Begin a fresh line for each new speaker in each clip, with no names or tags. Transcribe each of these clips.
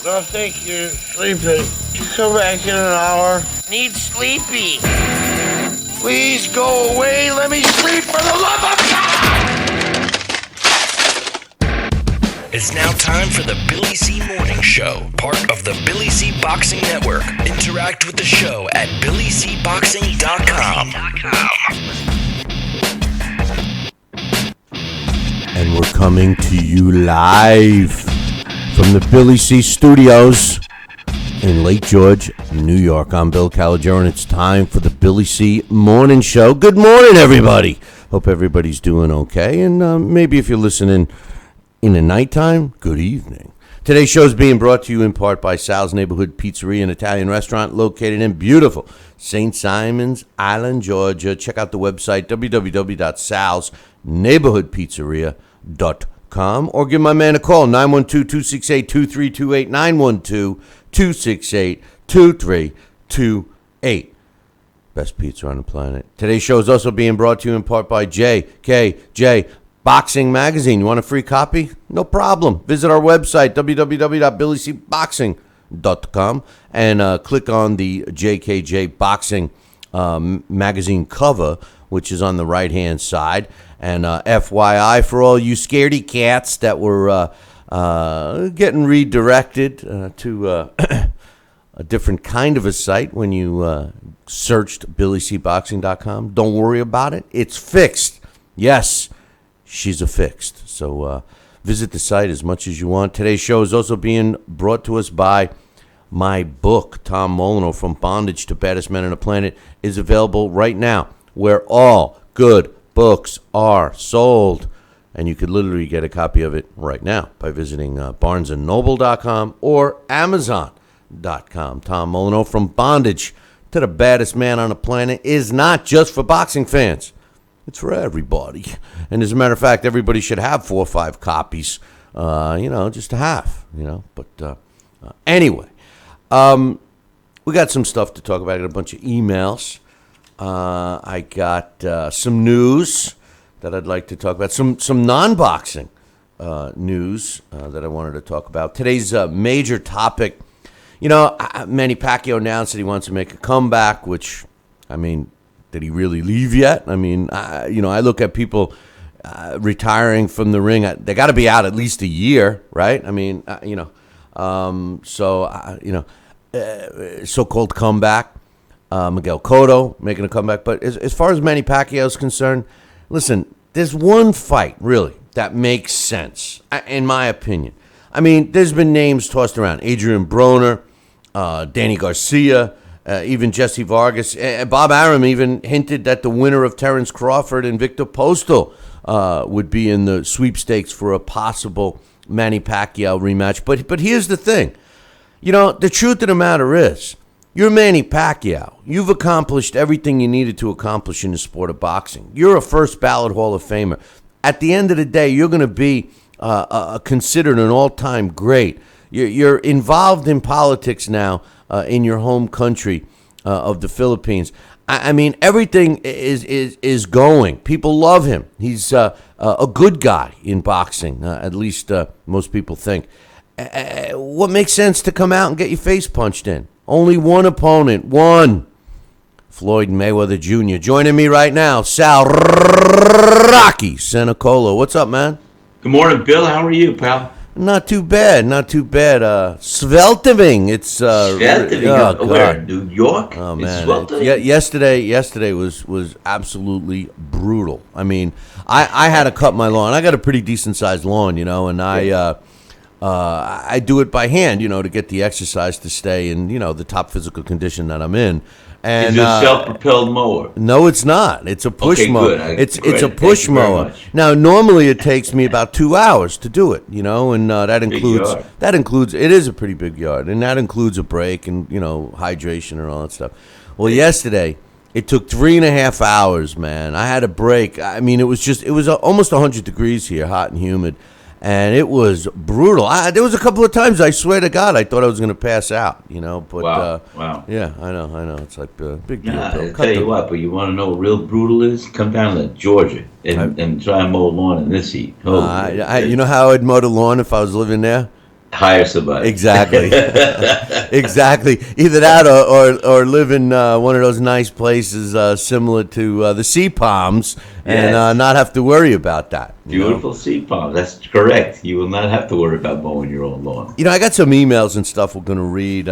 No, thank you. Sleeping. Can you come back in an hour? Need sleepy. Please go away. Let me sleep for the love of God!
It's now time for the Billy C. Morning Show, part of the Billy C. Boxing Network. Interact with the show at BillyCBoxing.com.
And we're coming to you live from the Billy C. Studios in Lake George, New York. I'm Bill Caligiero, and it's time for the Billy C. Morning Show. Good morning, everybody. Hope everybody's doing okay. And maybe if you're listening in the nighttime, good evening. Today's show is being brought to you in part by Sal's Neighborhood Pizzeria and Italian Restaurant located in beautiful St. Simons Island, Georgia. Check out the website, www.salsneighborhoodpizzeria.com, or give my man a call, 912-268-2328, 912-268-2328. Best pizza on the planet. Today's show is also being brought to you in part by JKJ Boxing Magazine. You want a free copy? No problem. Visit our website, www.billycboxing.com, and click on the JKJ Boxing magazine cover, which is on the right-hand side. And FYI, for all you scaredy cats that were getting redirected to a different kind of a site when you searched BillyCBoxing.com, don't worry about it. It's fixed. Yes, she's affixed. So visit the site as much as you want. Today's show is also being brought to us by my book, Tom Molyneux, From Bondage to Baddest Men on the Planet, is available right now where all good books are sold. And you could literally get a copy of it right now by visiting barnesandnoble.com or amazon.com. Tom Molyneux, From Bondage to the Baddest Man on the Planet, is not just for boxing fans. It's for everybody. And as a matter of fact, everybody should have 4 or 5 copies, just to have, But anyway, we got some stuff to talk about. I got a bunch of emails. I got some news that I'd like to talk about. Some non-boxing news that I wanted to talk about. Today's major topic, Manny Pacquiao announced that he wants to make a comeback, which, did he really leave yet? I look at people retiring from the ring. They got to be out at least a year, right? So-called comeback. Miguel Cotto making a comeback. But as far as Manny Pacquiao is concerned, listen, there's one fight, really, that makes sense, in my opinion. There's been names tossed around. Adrian Broner, Danny Garcia, even Jesse Vargas. Bob Arum even hinted that the winner of Terrence Crawford and Victor Postal would be in the sweepstakes for a possible Manny Pacquiao rematch. But here's the thing. The truth of the matter is, you're Manny Pacquiao. You've accomplished everything you needed to accomplish in the sport of boxing. You're a first ballot Hall of Famer. At the end of the day, you're going to be considered an all-time great. You're involved in politics now in your home country of the Philippines. Everything is going. People love him. He's a good guy in boxing, at least most people think. What makes sense to come out and get your face punched in? Only one opponent, one. Floyd Mayweather Jr. Joining me right now, Sal Rocky Senacola. What's up, man?
Good morning, Bill. How are you, pal?
Not too bad. Sweltering. It's
Sweltering. Where? New York?
Oh man.
Sweltering?
Yesterday was absolutely brutal. I had to cut my lawn. I got a pretty decent sized lawn, and I do it by hand, to get the exercise to stay in, the top physical condition that I'm in. And
is it a self-propelled mower?
No, it's not. It's a push mower.
Good.
It's a push mower. Now, normally it takes me about 2 hours to do it, and that includes it is a pretty big yard, and that includes a break and hydration and all that stuff. Well, yesterday it took 3.5 hours, man. I had a break. It was almost 100 degrees here, hot and humid. And it was brutal. There was a couple of times, I swear to God, I thought I was going to pass out, But,
wow.
Yeah, I know. It's like a big deal.
I'll tell you what, but you want to know what real brutal is? Come down to Georgia and try and mow lawn in this heat.
You know how I'd mow the lawn if I was living there?
Hire somebody.
Exactly. Exactly. Either that or live in one of those nice places similar to the Sea Palms and
Yes.
not have to worry about that.
Beautiful sea palm. That's correct. You will not have to worry about mowing your own lawn.
I got some emails and stuff we're going to read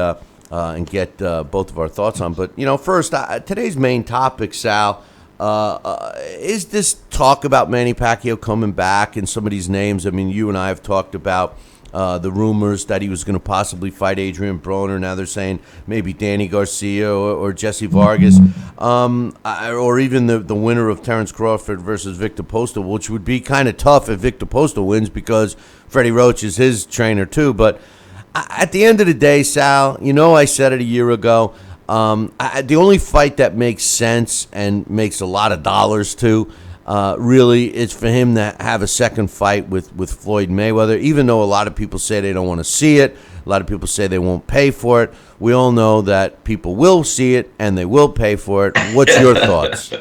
and get both of our thoughts on. But, first, today's main topic, Sal, is this talk about Manny Pacquiao coming back and some of these names. I mean, you and I have talked about the rumors that he was going to possibly fight Adrian Broner. Now they're saying maybe Danny Garcia or Jesse Vargas, or even the winner of Terrence Crawford versus Victor Postal, which would be kind of tough if Victor Postal wins because Freddie Roach is his trainer too. But at the end of the day, Sal, I said it a year ago. The only fight that makes sense and makes a lot of dollars too, really, is for him to have a second fight with Floyd Mayweather, even though a lot of people say they don't want to see it. A lot of people say they won't pay for it. We all know that people will see it and they will pay for it. What's your thoughts?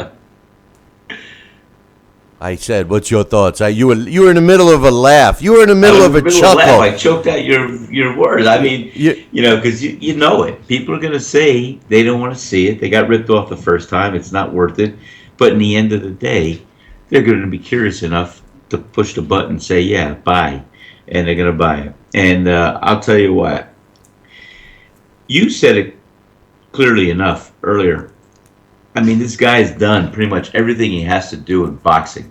I said, what's your thoughts? You were in the middle of a laugh. You were in the middle of a chuckle.
I choked out your words. I mean, because you know it. People are going to say they don't want to see it. They got ripped off the first time. It's not worth it. But in the end of the day, they're going to be curious enough to push the button and say, yeah, buy. And they're going to buy it. And I'll tell you what. You said it clearly enough earlier. I mean, this guy's done pretty much everything he has to do in boxing.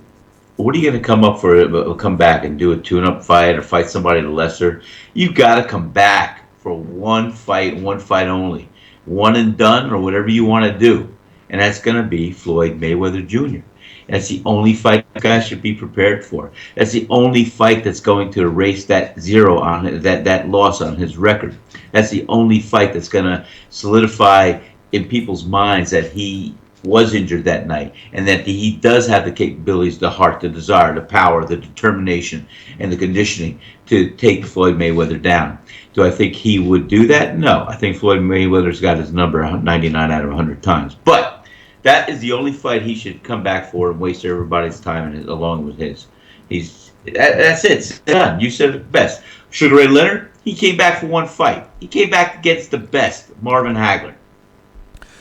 What are you going to come back and do a tune-up fight or fight somebody lesser? You got to come back for one fight only. One and done or whatever you want to do. And that's going to be Floyd Mayweather Jr. That's the only fight the guy should be prepared for. That's the only fight that's going to erase that zero on it, that loss on his record. That's the only fight that's going to solidify in people's minds that he was injured that night and that he does have the capabilities, the heart, the desire, the power, the determination, and the conditioning to take Floyd Mayweather down. Do I think he would do that? No. I think Floyd Mayweather's got his number 99 out of 100 times. But that is the only fight he should come back for and waste everybody's time along with his. That's it. It's done. You said it best. Sugar Ray Leonard, he came back for one fight. He came back against the best, Marvin Hagler.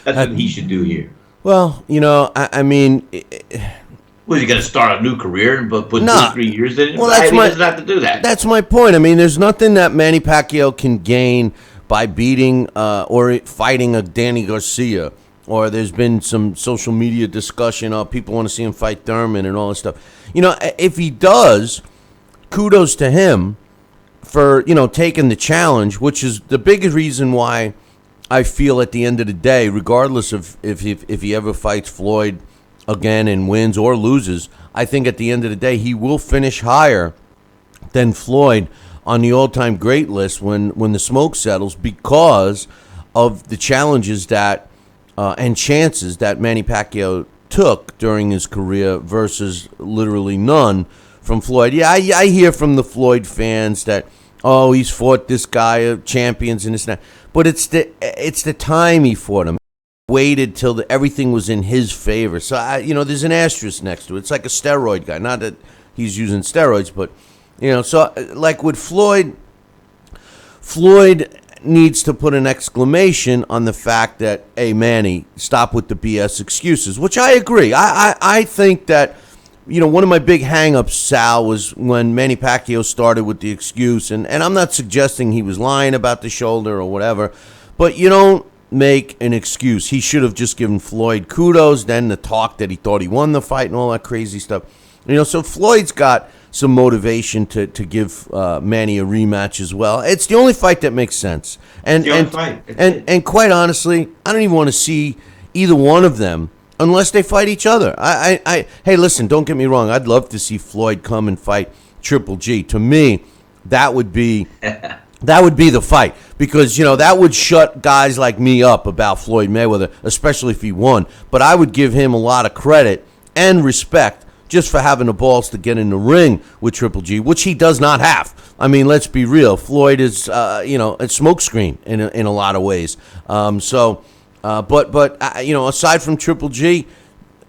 That's what he should do here.
Well, I mean...
Was he going to start a new career and put 2-3 years in it?
Well,
he doesn't have to do that.
That's my point. I mean, there's nothing that Manny Pacquiao can gain by beating or fighting a Danny Garcia. Or there's been some social media discussion of people want to see him fight Thurman and all this stuff. If he does, kudos to him for, taking the challenge, which is the biggest reason why I feel at the end of the day, regardless of if he ever fights Floyd again and wins or loses, I think at the end of the day he will finish higher than Floyd on the all-time great list when the smoke settles because of the challenges that and chances that Manny Pacquiao took during his career versus literally none from Floyd. Yeah, I hear from the Floyd fans that, oh, he's fought this guy, champions and this and that. But it's the time he fought him. He waited till everything was in his favor. So, there's an asterisk next to it. It's like a steroid guy. Not that he's using steroids, but, so like with Floyd needs to put an exclamation on the fact that, hey, Manny, stop with the BS excuses, which I agree. I think that, one of my big hang-ups, Sal, was when Manny Pacquiao started with the excuse, and I'm not suggesting he was lying about the shoulder or whatever, but you don't make an excuse. He should have just given Floyd kudos, then the talk that he thought he won the fight and all that crazy stuff. So Floyd's got some motivation to give Manny a rematch as well. It's the only fight that makes sense. And quite honestly, I don't even want to see either one of them unless they fight each other. Hey, listen, don't get me wrong. I'd love to see Floyd come and fight Triple G. To me, that would be the fight because, that would shut guys like me up about Floyd Mayweather, especially if he won. But I would give him a lot of credit and respect just for having the balls to get in the ring with Triple G, which he does not have. I mean, let's be real. Floyd is, a smokescreen in a lot of ways. But aside from Triple G,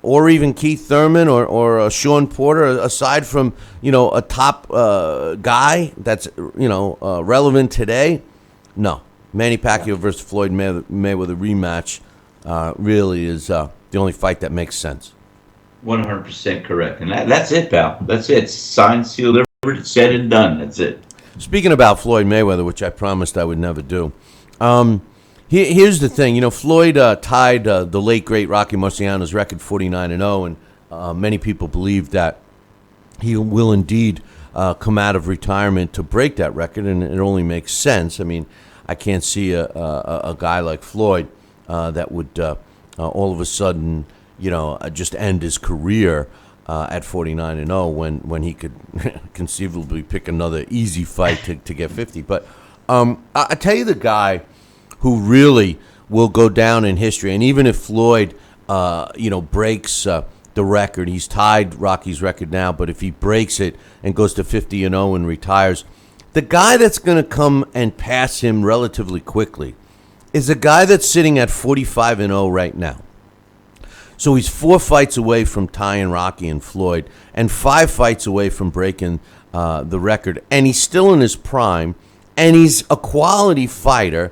or even Keith Thurman or Sean Porter, aside from, a top guy that's, relevant today, no. Manny Pacquiao versus Floyd Mayweather rematch really is the only fight that makes sense.
100% correct. And that's it, pal. That's it. Signed, sealed, delivered, said and done. That's it.
Speaking about Floyd Mayweather, which I promised I would never do, here's the thing. Floyd tied the late, great Rocky Marciano's record 49-0, and many people believe that he will indeed come out of retirement to break that record, and it only makes sense. I mean, I can't see a guy like Floyd that would all of a sudden, just end his career at 49-0 when he could conceivably pick another easy fight to get 50. But I tell you, the guy who really will go down in history, and even if Floyd, breaks the record, he's tied Rocky's record now, but if he breaks it and goes to 50-0 and retires, the guy that's going to come and pass him relatively quickly is a guy that's sitting at 45-0 right now. So he's 4 fights away from tying Rocky and Floyd, and 5 fights away from breaking the record. And he's still in his prime, and he's a quality fighter.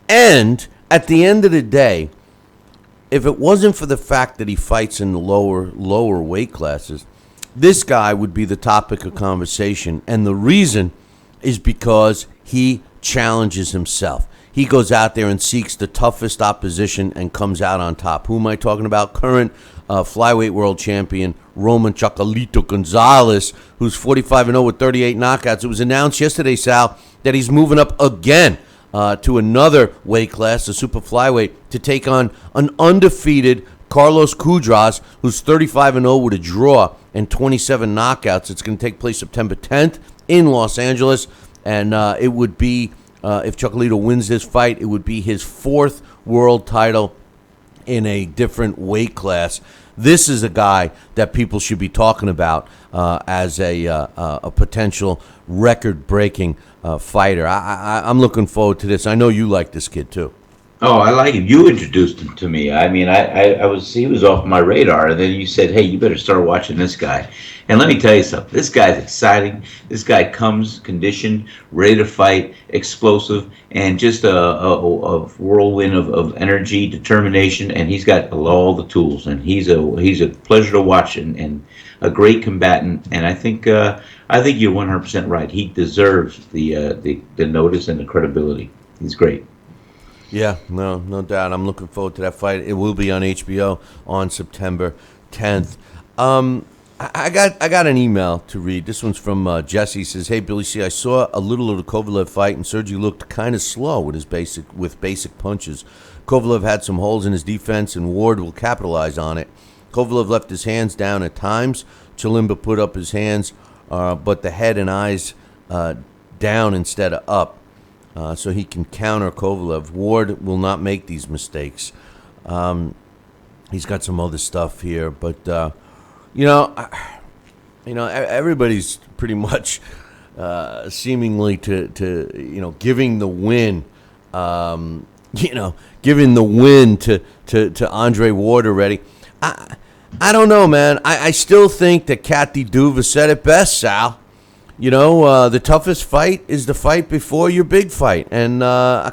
And at the end of the day, if it wasn't for the fact that he fights in the lower weight classes, this guy would be the topic of conversation. And the reason is because he challenges himself. He goes out there and seeks the toughest opposition and comes out on top. Who am I talking about? Current flyweight world champion Roman Chocolito Gonzalez, who's 45-0 with 38 knockouts. It was announced yesterday, Sal, that he's moving up again to another weight class, the super flyweight, to take on an undefeated Carlos Cudras, who's 35-0 with a draw and 27 knockouts. It's going to take place September 10th in Los Angeles, and it would be, if Chocolito wins this fight, it would be his 4th world title in a different weight class. This is a guy that people should be talking about as a potential record-breaking fighter. I'm looking forward to this. I know you like this kid too.
Oh, I like him. You introduced him to me. I mean, he was off my radar, and then you said, "Hey, you better start watching this guy." And let me tell you something. This guy's exciting. This guy comes conditioned, ready to fight, explosive, and just a whirlwind of energy, determination, and he's got all the tools. And he's a pleasure to watch and a great combatant. And I think you're 100% right. He deserves the notice and the credibility. He's great.
Yeah, no doubt. I'm looking forward to that fight. It will be on HBO on September 10th. I got an email to read. This one's from Jesse. He says, "Hey Billy C, I saw a little of the Kovalev fight, and Sergey looked kind of slow with basic punches. Kovalev had some holes in his defense, and Ward will capitalize on it. Kovalev left his hands down at times. Chilimba put up his hands, but the head and eyes down instead of up. So he can counter Kovalev. Ward will not make these mistakes." He's got some other stuff here, but everybody's pretty much seemingly to giving the win, giving the win to Andre Ward already. I don't know, man. I still think that Kathy Duva said it best, Sal. The toughest fight is the fight before your big fight. And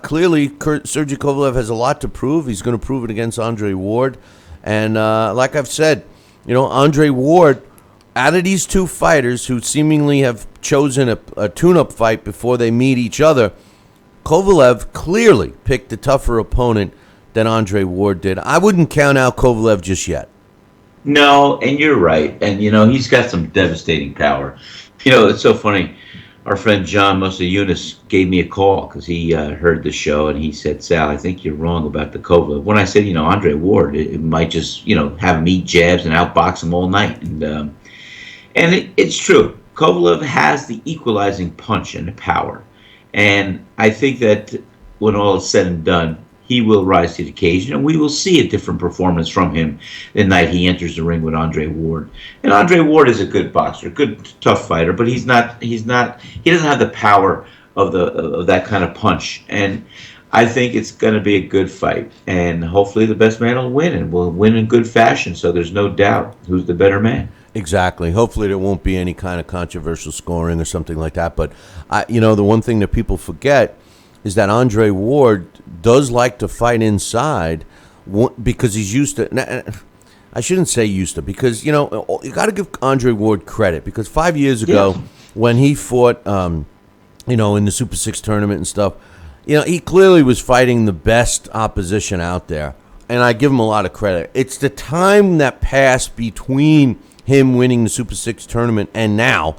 clearly, Sergey Kovalev has a lot to prove. He's going to prove it against Andre Ward. And like I've said, Andre Ward, out of these two fighters who seemingly have chosen a tune-up fight before they meet each other, Kovalev clearly picked a tougher opponent than Andre Ward did. I wouldn't count out Kovalev just yet.
No, and you're right. And, he's got some devastating power. It's so funny. Our friend John Musa-Yunus gave me a call because he heard the show, and he said, "Sal, I think you're wrong about the Kovalev." When I said, Andre Ward, it might just, have him eat jabs and outbox him all night. And it's true. Kovalev has the equalizing punch and the power. And I think that when all is said and done, he will rise to the occasion, and we will see a different performance from him the night he enters the ring with Andre Ward. And Andre Ward is a good boxer, good tough fighter, but he doesn't have the power of that kind of punch. And I think it's going to be a good fight, and hopefully the best man will win, and will win in good fashion. So there's no doubt who's the better man.
Exactly. Hopefully there won't be any kind of controversial scoring or something like that. But the one thing that people forget is that Andre Ward does like to fight inside because he's used to. I shouldn't say used to, because you got to give Andre Ward credit, because 5 years ago when he fought, in the Super 6 tournament and stuff, he clearly was fighting the best opposition out there, and I give him a lot of credit. It's the time that passed between him winning the Super 6 tournament and now,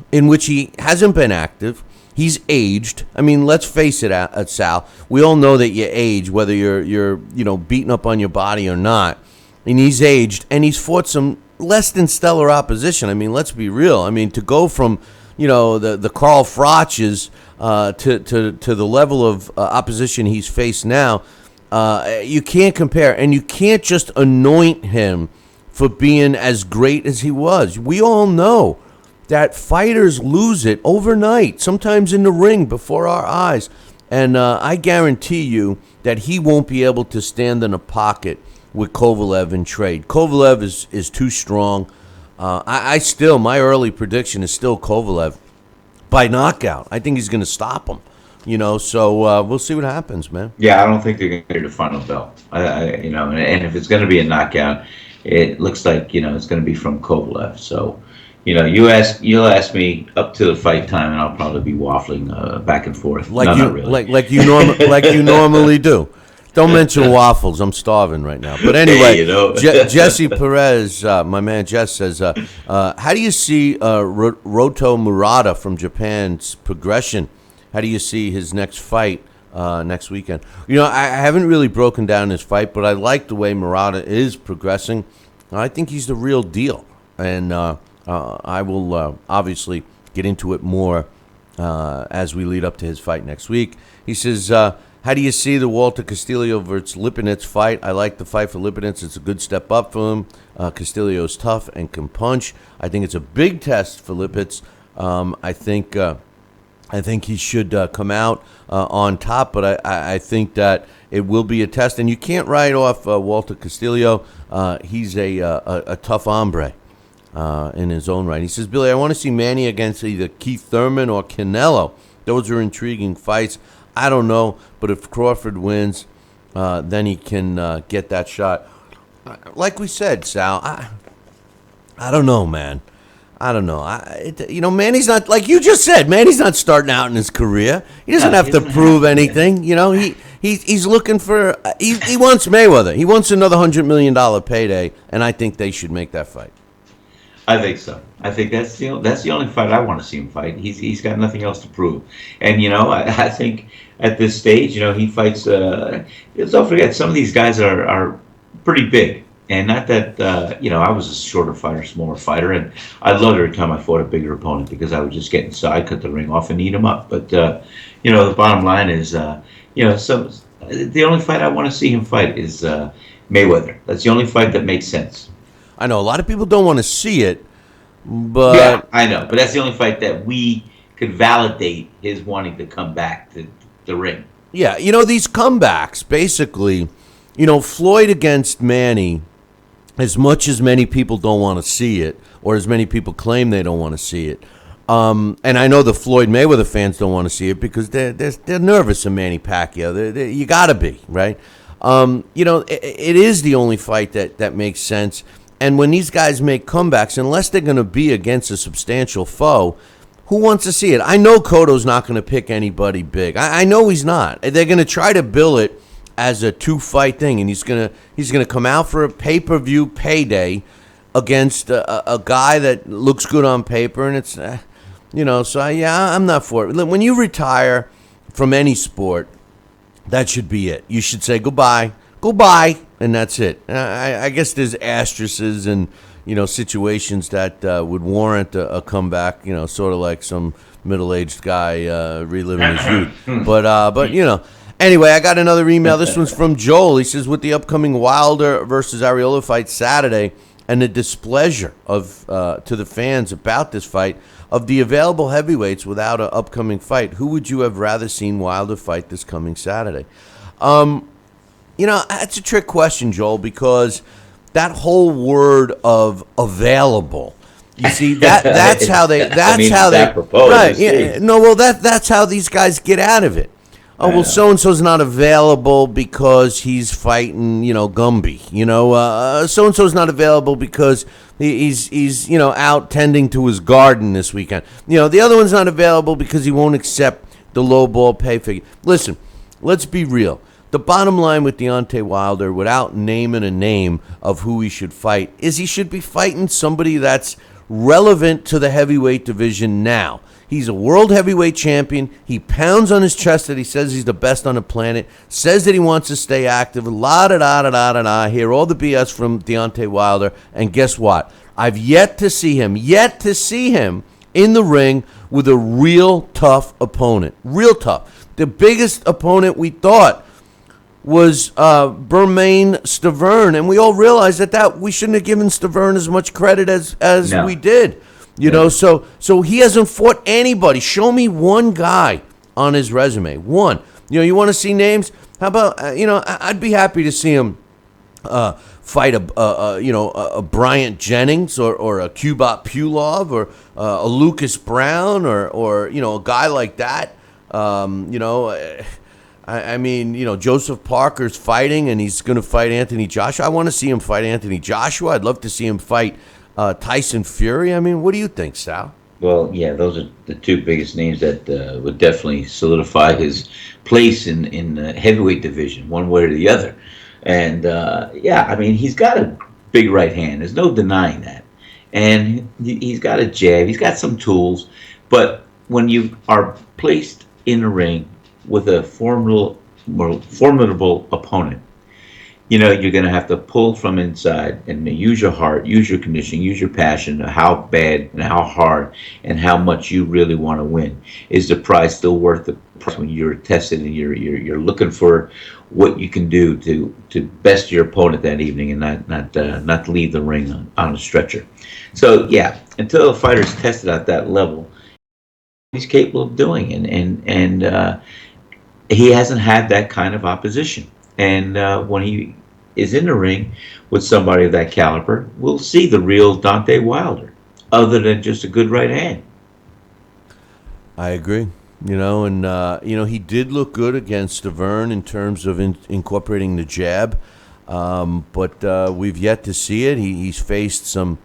in which he hasn't been active. He's aged. I mean, let's face it, Sal. We all know that you age, whether you're beating up on your body or not. And he's aged, and he's fought some less than stellar opposition. I mean, let's be real. I mean, to go from the Carl Froch's to the level of opposition he's faced now, you can't compare, and you can't just anoint him for being as great as he was. We all know that fighters lose it overnight, sometimes in the ring before our eyes, and I guarantee you that he won't be able to stand in a pocket with Kovalev and trade. Kovalev is too strong. My early prediction is still Kovalev by knockout. I think he's going to stop him. So we'll see what happens, man.
Yeah, I don't think they're going to get the final belt. And if it's going to be a knockout, it looks like it's going to be from Kovalev. So, you'll ask me up to the fight time, and I'll probably be waffling back and forth.
Like
not
you normally do. Don't mention waffles. I'm starving right now. But anyway, Jesse Perez, my man Jess, says, how do you see Roto Murata from Japan's progression? How do you see his next fight next weekend? I haven't really broken down his fight, but I like the way Murata is progressing. I think he's the real deal. And I will obviously get into it more as we lead up to his fight next week. He says, how do you see the Walter Castillo versus Lipinets fight? I like the fight for Lipinets. It's a good step up for him. Castillo's tough and can punch. I think it's a big test for Lipinets. I think he should come out on top, but I think that it will be a test. And you can't write off Walter Castillo. He's a tough hombre in his own right. He says, Billy, I want to see Manny against either Keith Thurman or Canelo. Those are intriguing fights. I don't know, but if Crawford wins, then he can get that shot. Like we said, Sal, I don't know, man. I don't know. Manny's not, like you just said, Manny's not starting out in his career. He doesn't have to prove anything. He's looking for, he wants Mayweather. He wants another $100 million payday, and I think they should make that fight.
I think so. I think that's the only fight I want to see him fight. He's got nothing else to prove, and I think at this stage, he fights. Don't forget, some of these guys are pretty big, and not that I was a shorter fighter, smaller fighter, and I loved every time I fought a bigger opponent because I would just get inside, cut the ring off, and eat them up. But the bottom line is, the only fight I want to see him fight is Mayweather. That's the only fight that makes sense.
I know a lot of people don't want to see it, but
yeah, I know. But that's the only fight that we could validate his wanting to come back to the ring.
Yeah, these comebacks, basically, Floyd against Manny, as much as many people don't want to see it, or as many people claim they don't want to see it, and I know the Floyd Mayweather fans don't want to see it because they're nervous of Manny Pacquiao. You got to be, right? It is the only fight that makes sense. And when these guys make comebacks, unless they're going to be against a substantial foe, who wants to see it? I know Cotto's not going to pick anybody big. I know he's not. They're going to try to bill it as a two-fight thing, and he's going to come out for a pay-per-view payday against a guy that looks good on paper, and it's I'm not for it. When you retire from any sport, that should be it. You should say goodbye, and that's it. I guess there's asterisks and situations that would warrant a comeback. Sort of like some middle-aged guy reliving his youth. But anyway, I got another email. This one's from Joel. He says, with the upcoming Wilder versus Areola fight Saturday and the displeasure of to the fans about this fight, of the available heavyweights without an upcoming fight, who would you have rather seen Wilder fight this coming Saturday? That's a trick question, Joel, because that whole word of available. You see, that's how they. That's how they. Right. Yeah. No. Well, that's how these guys get out of it. Oh, well, so and so's not available because he's fighting, Gumby. So and so's not available because he's out tending to his garden this weekend. The other one's not available because he won't accept the low ball pay figure. Listen, let's be real. The bottom line with Deontay Wilder, without naming a name of who he should fight, is he should be fighting somebody that's relevant to the heavyweight division now. He's a world heavyweight champion. He pounds on his chest that he says he's the best on the planet, says that he wants to stay active, la-da-da-da-da-da-da, hear all the BS from Deontay Wilder, and guess what? I've yet to see him in the ring with a real tough opponent. Real tough. The biggest opponent we thought was Bermain Stavern, and we all realized that we shouldn't have given Stavern as much credit as we did. So he hasn't fought anybody. Show me one guy on his resume. One. You want to see names? How about I'd be happy to see him fight a Bryant Jennings or a Kubot Pulov or a Lucas Brown or a guy like that. Joseph Parker's fighting, and he's going to fight Anthony Joshua. I want to see him fight Anthony Joshua. I'd love to see him fight Tyson Fury. What do you think, Sal?
Well, yeah, those are the two biggest names that would definitely solidify his place in the heavyweight division, one way or the other. And, he's got a big right hand. There's no denying that. And he's got a jab. He's got some tools. But when you are placed in a ring with a formidable opponent, you're going to have to pull from inside and use your heart, use your conditioning, use your passion, how bad and how hard and how much you really want to win. Is the prize still worth the price when you're tested and you're looking for what you can do to best your opponent that evening and not leave the ring on a stretcher? So yeah, until a fighter's tested at that level, he's capable of doing it, and he hasn't had that kind of opposition. And when he is in the ring with somebody of that caliber, we'll see the real Deontay Wilder, other than just a good right hand.
I agree. He did look good against Stavern in terms of incorporating the jab, but we've yet to see it. He's faced some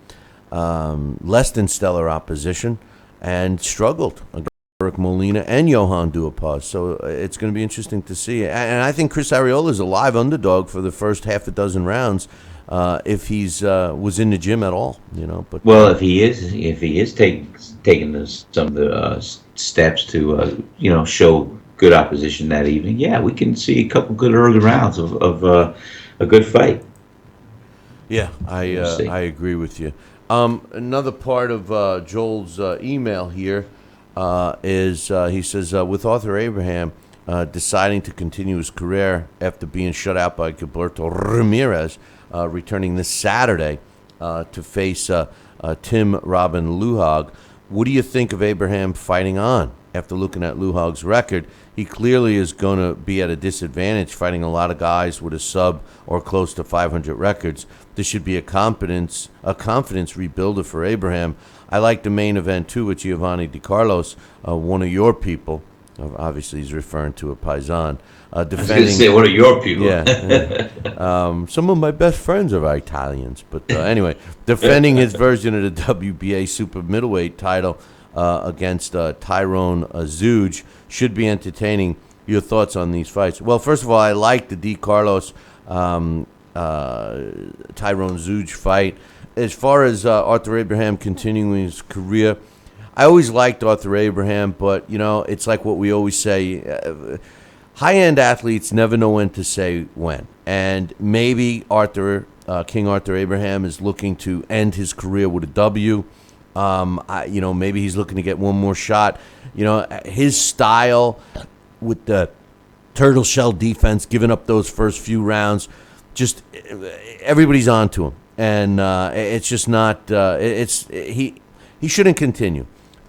less than stellar opposition and struggled against Eric Molina and Johan Duhaupas. So it's going to be interesting to see. And I think Chris Areola is a live underdog for the first half a dozen rounds if he's was in the gym at all. But
if he is taking some of the steps to show good opposition that evening, yeah, we can see a couple good early rounds of a good fight.
Yeah, I agree with you. Another part of Joel's email here is he says, with Arthur Abraham deciding to continue his career after being shut out by Gilberto Ramirez, returning this Saturday to face Tim Robin Luhag, what do you think of Abraham fighting on? After looking at Luhag's record, he clearly is going to be at a disadvantage fighting a lot of guys with a sub or close to 500 records. This should be a confidence rebuilder for Abraham. I like the main event, too, with Giovanni Di Carlos, one of your people. Obviously, he's referring to a Paisan. Defending,
I was going to say, one of your people.
Yeah. Some of my best friends are Italians. But anyway, defending his version of the WBA super middleweight title against Tyrone Zouge should be entertaining. Your thoughts on these fights? Well, first of all, I like the Di Carlos Tyrone Zouge fight. As far as Arthur Abraham continuing his career, I always liked Arthur Abraham, but, it's like what we always say. High-end athletes never know when to say when. And maybe King Arthur Abraham is looking to end his career with a W. Maybe he's looking to get one more shot. His style with the turtle shell defense, giving up those first few rounds, just everybody's on to him. And it's just not he shouldn't continue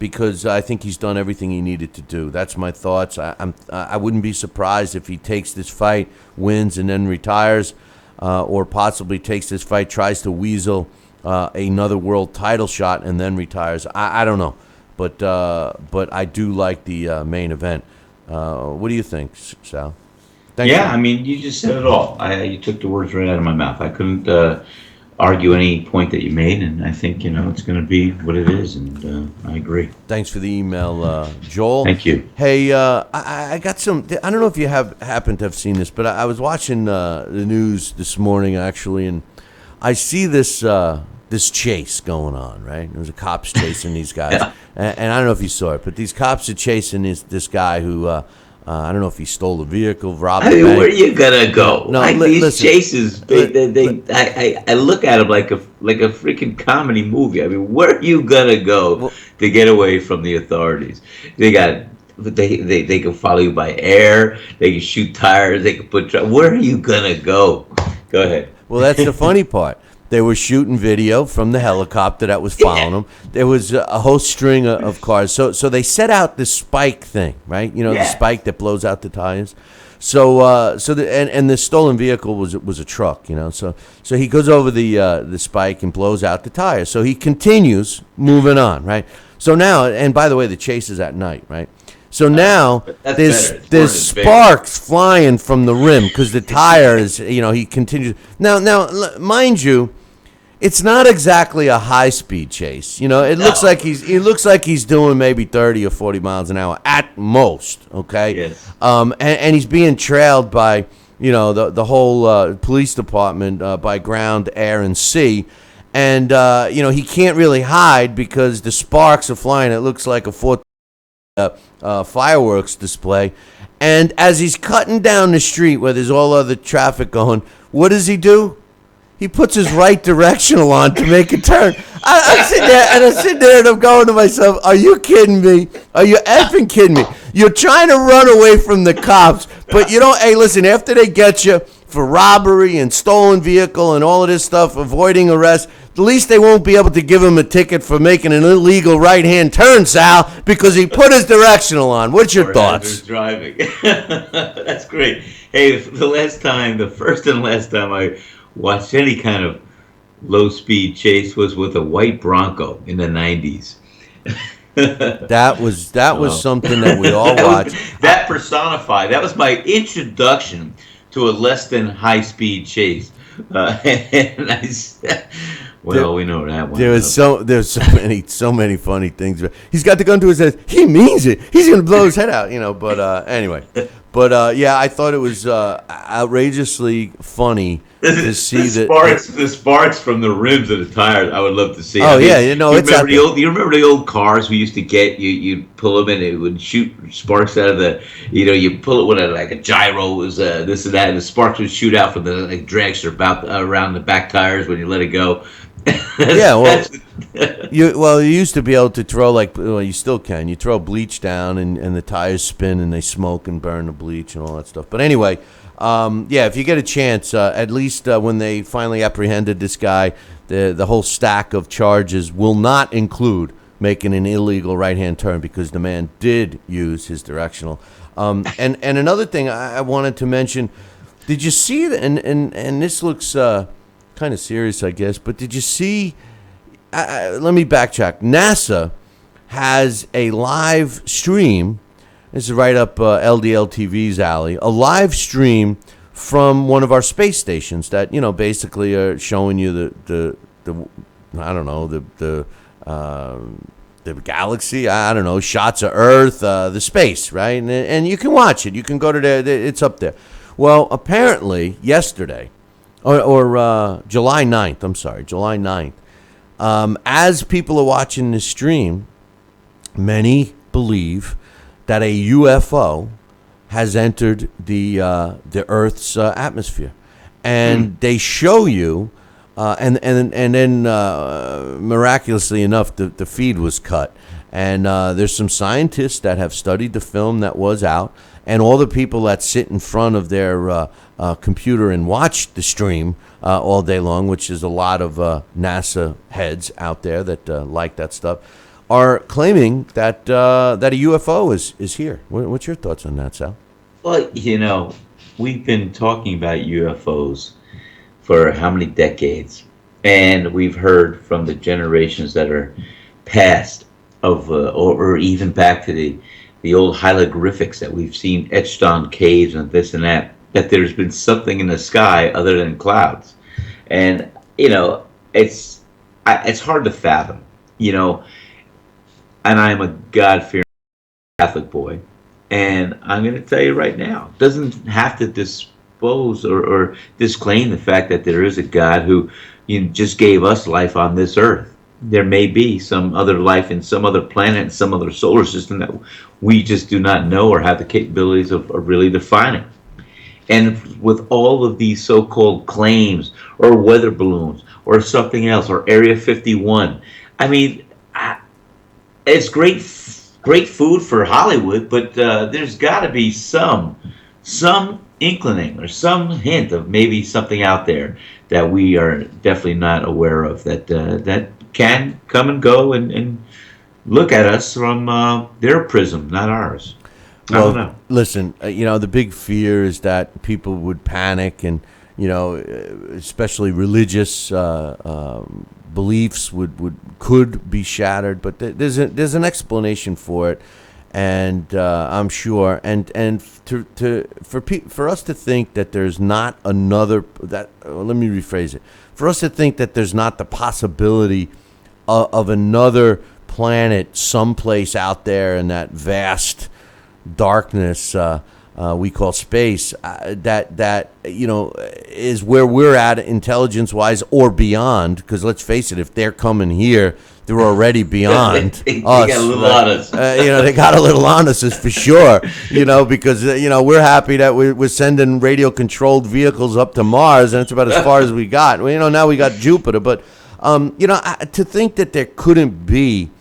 because I think he's done everything he needed to do. That's my thoughts. I wouldn't be surprised if he takes this fight, wins, and then retires, or possibly takes this fight, tries to weasel another world title shot, and then retires. I don't know, but I do like the main event. What do you think, Sal? Thank you.
I mean, you just said it all. You took the words right out of my mouth. I couldn't argue any point that you made, and I think it's going to be what it is, and I agree.
Thanks for the email, Joel.
Thank you.
Hey, I got some. I don't know if you happen to have seen this, but I was watching the news this morning actually, and I see this chase going on. Right, there was a cops chasing these guys,
Yeah.
and I don't know if you saw it, but these cops are chasing this guy who. I don't know if he stole a vehicle, robbed a bank.
Where are you gonna go?
No,
these
listen,
chases, I look at them like a freaking comedy movie. I mean, where are you gonna go to get away from the authorities? They can follow you by air. They can shoot tires. They can put. Where are you gonna go? Go ahead.
Well, that's the funny part. They were shooting video from the helicopter that was following them. There was a whole string of cars. So they set out this spike thing, right? The spike that blows out the tires. And the stolen vehicle was a truck, So he goes over the spike and blows out the tires. So he continues moving on, right? So now, and by the way, the chase is at night, right? So now there's sparks flying from the rim because the tire is, he continues. Now, mind you, it's not exactly a high-speed chase. It looks like he's doing maybe 30 or 40 miles an hour at most. Okay.
Yes.
And he's being trailed by, the whole police department by ground, air, and sea. And he can't really hide because the sparks are flying. It looks like a fireworks display, and as he's cutting down the street where there's all other traffic going, what does he do? He puts his right directional on to make a turn. I'm sitting there and I'm going to myself, are you kidding me? Are you effing kidding me? You're trying to run away from the cops, but hey, listen, after they get you for robbery and stolen vehicle and all of this stuff, avoiding arrest, at least they won't be able to give him a ticket for making an illegal right-hand turn, Sal, because he put his directional on. What's your thoughts?
Driving. That's great. Hey, the first and last time I watched any kind of low-speed chase was with a white Bronco in the 90s.
That was something that we all watched.
That personified. That was my introduction to a less than high-speed chase. We know that one.
There's so many funny things. He's got the gun to his head. He means it. He's gonna blow his head out, But anyway, I thought it was outrageously funny to see
the sparks from the rims of the tires. I would love to see.
Oh, it's out there.
You remember the old cars we used to get? You pull them and it would shoot sparks out of the. You pull it with a gyro, was this and that, and the sparks would shoot out from the dragster around the back tires when you let it go.
You used to be able to throw you still can. You throw bleach down and the tires spin and they smoke and burn the bleach and all that stuff. But anyway, if you get a chance, at least when they finally apprehended this guy, the whole stack of charges will not include making an illegal right-hand turn because the man did use his directional. And another thing I wanted to mention, did you see that? And this looks kind of serious, I guess. But did you see? Let me backtrack. NASA has a live stream. This is right up LDL TV's alley. A live stream from one of our space stations that basically are showing you the I don't know the galaxy. I don't know, shots of Earth, the space, right? And you can watch it. You can go to it's up there. Well, apparently yesterday. Or July 9th, I'm sorry, July 9th. As people are watching this stream, many believe that a UFO has entered the Earth's atmosphere. And they show you, and then miraculously enough, the feed was cut. And there's some scientists that have studied the film that was out, and all the people that sit in front of their computer and watch the stream all day long, which is a lot of NASA heads out there that like that stuff. are claiming that that a UFO is here. What's your thoughts on that, Sal?
Well, we've been talking about UFOs for how many decades, and we've heard from the generations that are past or even back to the old hieroglyphics that we've seen etched on caves and this and that there's been something in the sky other than clouds, and it's hard to fathom, and I'm a God-fearing Catholic boy, and I'm going to tell you right now, doesn't have to dispose or disclaim the fact that there is a God who just gave us life on this earth. There may be some other life in some other planet, in some other solar system that we just do not know or have the capabilities of really defining. And with all of these so-called claims or weather balloons or something else or Area 51, I mean, it's great food for Hollywood, but there's got to be some inclining or some hint of maybe something out there that we are definitely not aware of that can come and go and look at us from their prism, not ours. I don't know.
Listen, the big fear is that people would panic and, especially religious beliefs could be shattered, but there's an explanation for it, and I'm sure, and for us to think that there's not another let me rephrase it, for us to think that there's not the possibility of another planet someplace out there in that vast darkness we call space, that is where we're at intelligence wise or beyond, because let's face it, if they're coming here, they're already beyond us.
They got a little on us.
They got a little on us, is for sure. Because we're happy that we're sending radio controlled vehicles up to Mars, and it's about as far as we got. Now we got Jupiter, but to think that there couldn't be,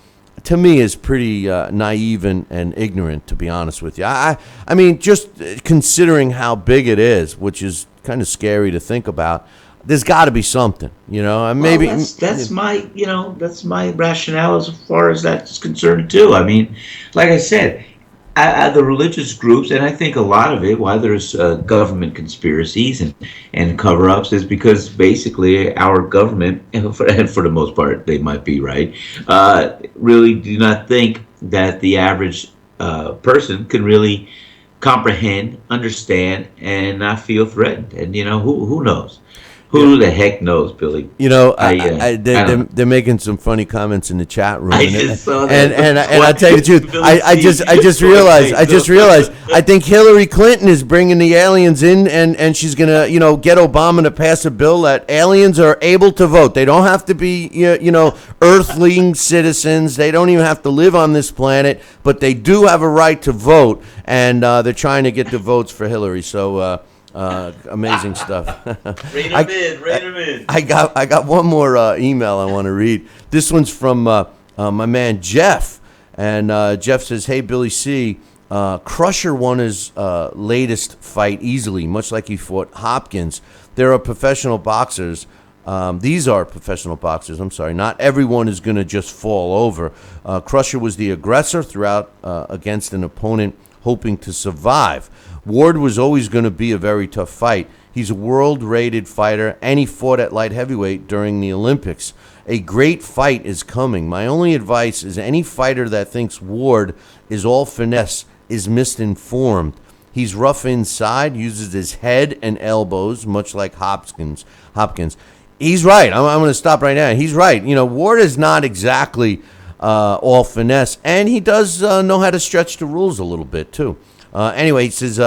to me, is pretty naive and ignorant, to be honest with you. I mean, just considering how big it is, which is kind of scary to think about, there's got to be something, maybe.
Well, that's my rationale as far as that's concerned too. I mean, like I said, the religious groups, and I think a lot of it, why there's government conspiracies and cover-ups, is because basically our government, and for the most part they might be right, really do not think that the average person can really comprehend, understand, and not feel threatened. And who knows? Who the heck knows, Billy?
They're making some funny comments in the chat room.
I just saw that.
And I tell you the truth, I just realized. I think Hillary Clinton is bringing the aliens in, and she's gonna, get Obama to pass a bill that aliens are able to vote. They don't have to be, earthling citizens. They don't even have to live on this planet, but they do have a right to vote, and they're trying to get the votes for Hillary. So. Amazing stuff.
Rein them in.
I got one more email I want to read. This one's from my man Jeff, and Jeff says, "Hey Billy C, Crusher won his latest fight easily, much like he fought Hopkins. There are professional boxers. These are professional boxers. I'm sorry. Not everyone is going to just fall over. Crusher was the aggressor throughout against an opponent hoping to survive. Ward was always going to be a very tough fight. He's a world-rated fighter, and he fought at light heavyweight during the Olympics. A great fight is coming. My only advice is any fighter that thinks Ward is all finesse is misinformed. He's rough inside, uses his head and elbows, much like Hopkins. He's right. I'm going to stop right now. He's right. Ward is not exactly all finesse, and he does know how to stretch the rules a little bit, too. Anyway, he says,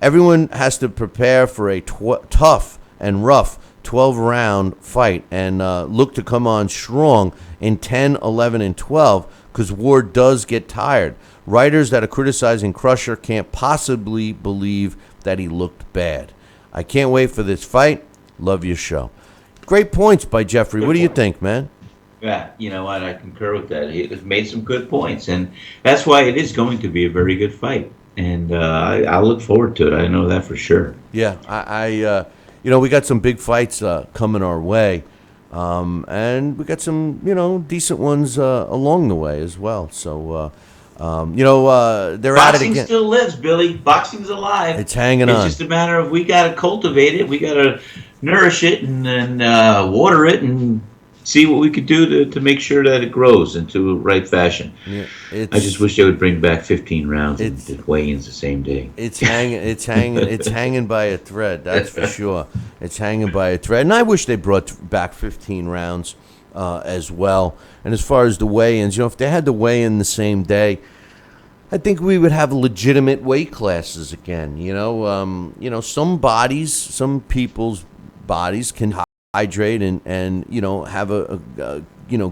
everyone has to prepare for a tough and rough 12-round fight and look to come on strong in 10, 11, and 12 because Ward does get tired. Writers that are criticizing Crusher can't possibly believe that he looked bad. I can't wait for this fight. Love your show." Great points by Jeffrey. What do you think, man?
Yeah, you know what? I concur with that. He has made some good points, and that's why it is going to be a very good fight. And I look forward to it. I know that for sure.
Yeah, I we got some big fights coming our way. And we got some, decent ones along the way as well. So, they're at it
Boxing
again.
still lives, Billy. Boxing's alive.
It's hanging
It's
on.
just a matter of we got to cultivate it. We got to nourish it and water it and see what we could do to make sure that it grows into right fashion.
Yeah,
I just wish they would bring back 15 rounds and weigh-ins the same day.
It's hanging by a thread. That's for sure. It's hanging by a thread, and I wish they brought back 15 rounds as well. And as far as the weigh-ins, if they had the weigh-in the same day, I think we would have legitimate weight classes again. Some people's bodies can hydrate and have a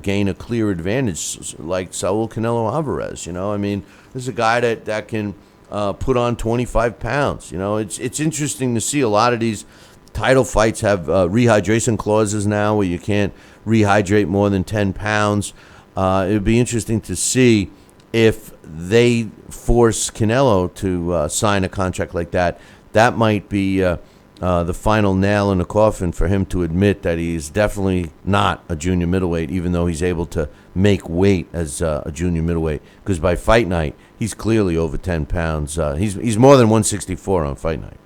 gain a clear advantage, like Saul Canelo Alvarez. There's a guy that can put on 25 pounds. It's interesting to see a lot of these title fights have rehydration clauses now where you can't rehydrate more than 10 pounds. It would be interesting to see if they force Canelo to sign a contract like that. That might be the final nail in the coffin for him to admit that he's definitely not a junior middleweight, even though he's able to make weight as a junior middleweight. Because by fight night, he's clearly over 10 pounds. He's more than 164 on fight night.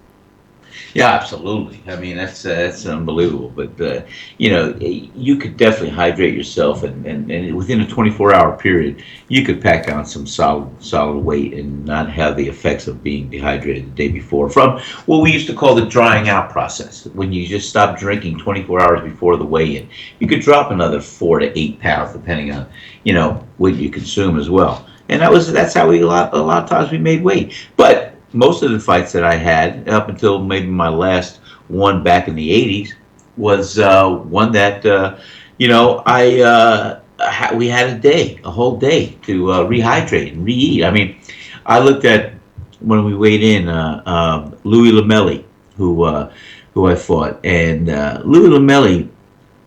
Yeah, absolutely. I mean, that's unbelievable. But you could definitely hydrate yourself, and within a 24-hour period, you could pack on some solid weight and not have the effects of being dehydrated the day before. From what we used to call the drying out process, when you just stop drinking 24 hours before the weigh-in, you could drop another 4 to 8 pounds, depending on what you consume as well. And that's how a lot of times we made weight, but. Most of the fights that I had, up until maybe my last one back in the 80s, was one that, we had a whole day to rehydrate and re-eat. I mean, I looked at, when we weighed in, Louis Lamelli, who I fought, and Louis Lamelli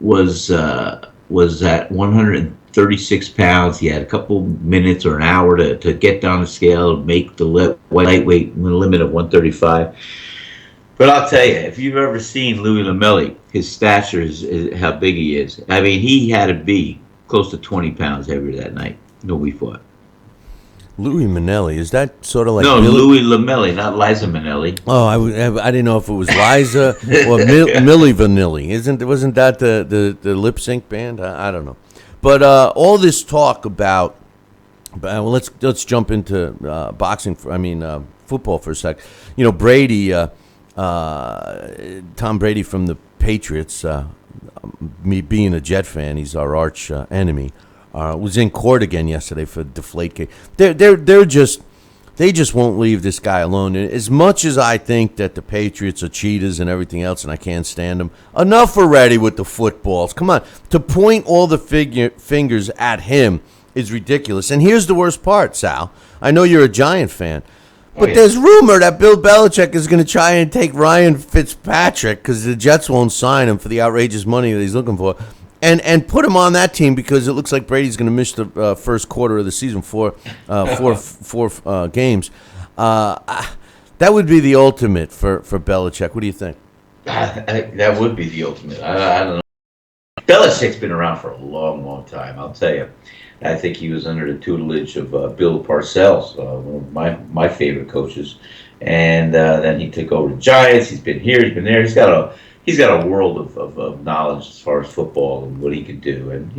was at 136 pounds. He had a couple minutes or an hour to get down the scale and make the lightweight limit of 135. But I'll tell you, if you've ever seen Louis Lamelli, his stature is how big he is. I mean, he had to be close to 20 pounds heavier that night. We fought.
Louis Manelli, is that sort of like...
No, Louis Lamelli, not Liza Minnelli.
Oh, I didn't know if it was Liza or Milli Vanilli. Wasn't that the lip sync band? I don't know. But all this talk about, let's jump into boxing. Football for a sec. Brady, Tom Brady from the Patriots. Me being a Jet fan, he's our arch enemy. Was in court again yesterday for Deflategate. They just won't leave this guy alone. As much as I think that the Patriots are cheaters and everything else, and I can't stand them, enough already with the footballs. Come on. To point all the fingers at him is ridiculous. And here's the worst part, Sal. I know you're a Giant fan, but there's rumor that Bill Belichick is going to try and take Ryan Fitzpatrick because the Jets won't sign him for the outrageous money that he's looking for. And put him on that team because it looks like Brady's going to miss the first quarter of the season, four games. That would be the ultimate for Belichick. What do you think?
That would be the ultimate. I don't know. Belichick's been around for a long, long time, I'll tell you. I think he was under the tutelage of Bill Parcells, one of my favorite coaches. And then he took over the Giants. He's been here, he's been there. He's got a world of knowledge as far as football and what he could do. And,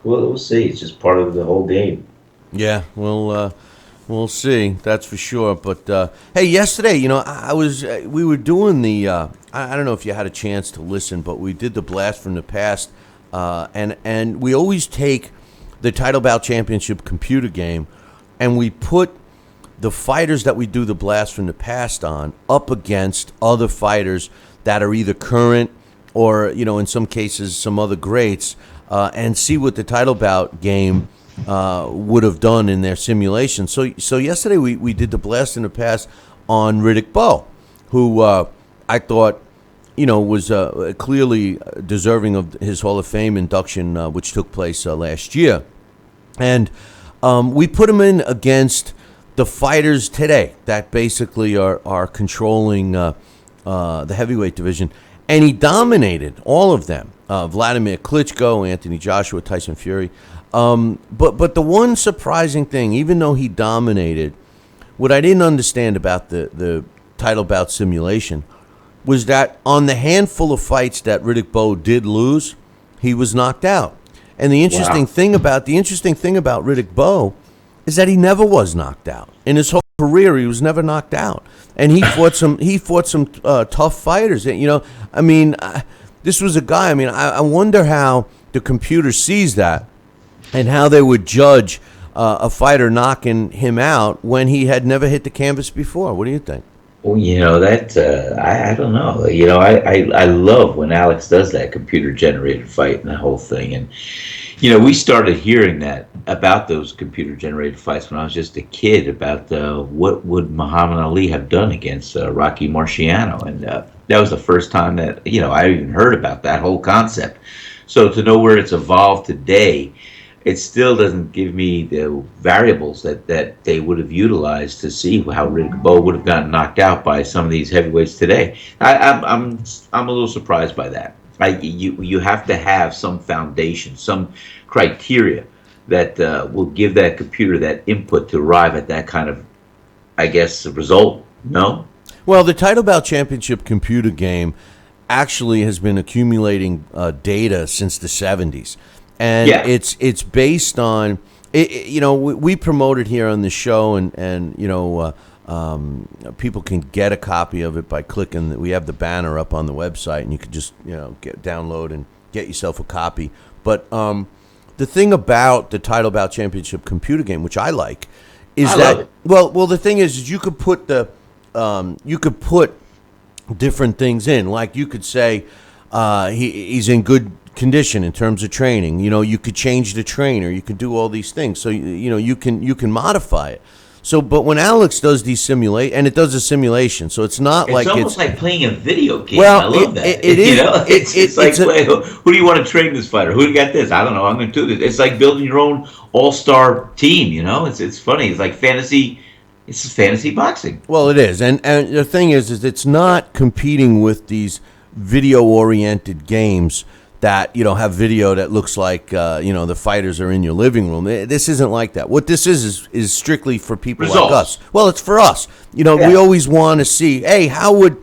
we'll see. It's just part of the whole game.
Yeah, we'll see. That's for sure. But, hey, yesterday, we were doing the, I don't know if you had a chance to listen, but we did the Blast from the Past. And we always take the Title Bout Championship computer game and we put the fighters that we do the Blast from the Past on up against other fighters that are either current or, in some cases, some other greats, and see what the title bout game would have done in their simulation. So yesterday we did the Blast in the Past on Riddick Bowe, who I thought, was clearly deserving of his Hall of Fame induction, which took place last year. And we put him in against the fighters today that basically are controlling the heavyweight division, and he dominated all of them. Vladimir Klitschko, Anthony Joshua, Tyson Fury. But the one surprising thing, even though he dominated, what I didn't understand about the title bout simulation was that on the handful of fights that Riddick Bowe did lose, he was knocked out. And the interesting thing about Riddick Bowe is that he never was knocked out. In his whole career, he was never knocked out, and he fought some tough fighters. And, this was a guy. I wonder how the computer sees that, and how they would judge a fighter knocking him out when he had never hit the canvas before. What do you think?
Well, I don't know. I love when Alex does that computer-generated fight and the whole thing. And, we started hearing that about those computer-generated fights when I was just a kid about what would Muhammad Ali have done against Rocky Marciano. And that was the first time that, I even heard about that whole concept. So to know where it's evolved today, it still doesn't give me the variables that they would have utilized to see how Riddick Bowe would have gotten knocked out by some of these heavyweights today. I'm a little surprised by that. You have to have some foundation, some criteria that will give that computer that input to arrive at that kind of, I guess, result. No?
Well, the Title Bout Championship computer game actually has been accumulating data since the 70s. And it's based on, we promote it here on the show, and people can get a copy of it by clicking. We have the banner up on the website, and you can just, download and get yourself a copy. But the thing about the Title Bout Championship computer game, which I like, is well, the thing is you could put different things in. Like you could say he's in good condition in terms of training. You could change the trainer. You could do all these things. So you can modify it. So, but when Alex does these and it does a simulation, so it's not like
almost like playing a video game.
Well,
I love that.
It is.
It's like who do you want to train this fighter? Who do you got this? I don't know. I'm going to do this. It's like building your own all-star team. It's funny. It's like fantasy. It's fantasy boxing.
Well, it is, and the thing is it's not competing with these video-oriented games that have video that looks like the fighters are in your living room. This isn't like that. What this is strictly for people like us. Well, it's for us. We always want to see, hey, how would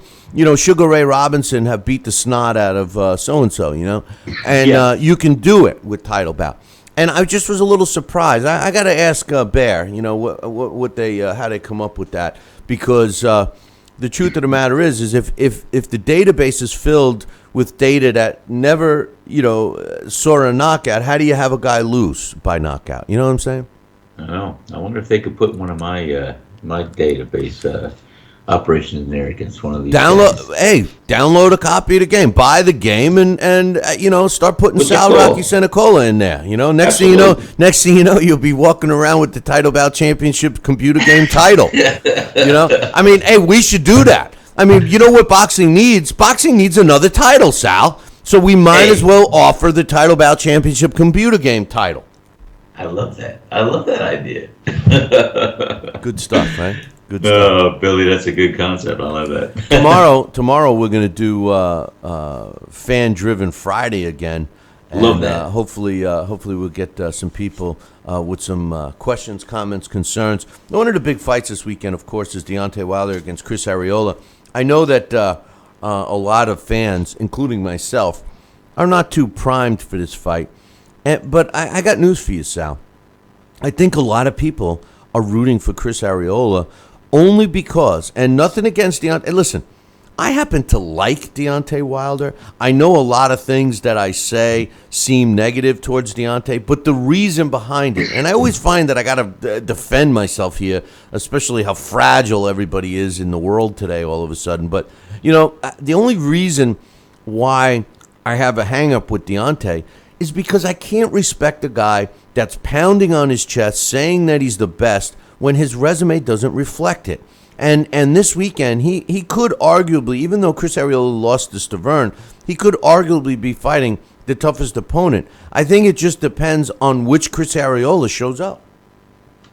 Sugar Ray Robinson have beat the snot out of so and so? And you can do it with Title Bout. And I just was a little surprised. I got to ask Bear, what they how they come up with that, because the truth of the matter is if the database is filled with data that never, saw a knockout, how do you have a guy lose by knockout? You know what I'm saying?
I know. I wonder if they could put one of my my database operations in there against one of these.
Download a copy of the game, buy the game, and start putting Sal Rocky Senecola in there. Next thing you know, you'll be walking around with the Title Bout Championship computer game title. We should do that. What boxing needs? Boxing needs another title, Sal. So we might as well offer the Title Bout Championship computer game title.
I love that. I love that idea.
Good stuff, right? Good stuff.
Oh, Billy, that's a good concept. I love that.
Tomorrow we're going to do Fan-Driven Friday again. And,
love that.
Hopefully we'll get some people with some questions, comments, concerns. One of the big fights this weekend, of course, is Deontay Wilder against Chris Areola. I know that a lot of fans, including myself, are not too primed for this fight. But I got news for you, Sal. I think a lot of people are rooting for Chris Areola only because, and nothing against Deontay. Listen, I happen to like Deontay Wilder. I know a lot of things that I say seem negative towards Deontay, but the reason behind it, and I always find that I got to defend myself here, especially how fragile everybody is in the world today all of a sudden. But, the only reason why I have a hang-up with Deontay is because I can't respect a guy that's pounding on his chest, saying that he's the best, when his resume doesn't reflect it. And this weekend, he could arguably, even though Chris Areola lost to Stavern, he could arguably be fighting the toughest opponent. I think it just depends on which Chris Areola shows up.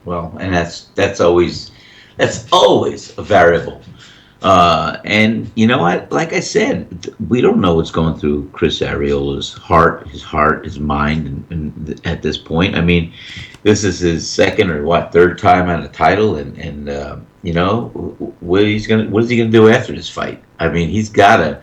Well, and that's always a variable. And you know what? Like I said, we don't know what's going through Chris Areola's heart, his mind, and at this point. I mean, this is his second or third time on a title, and you know, what is he gonna do after this fight? I mean, he's got to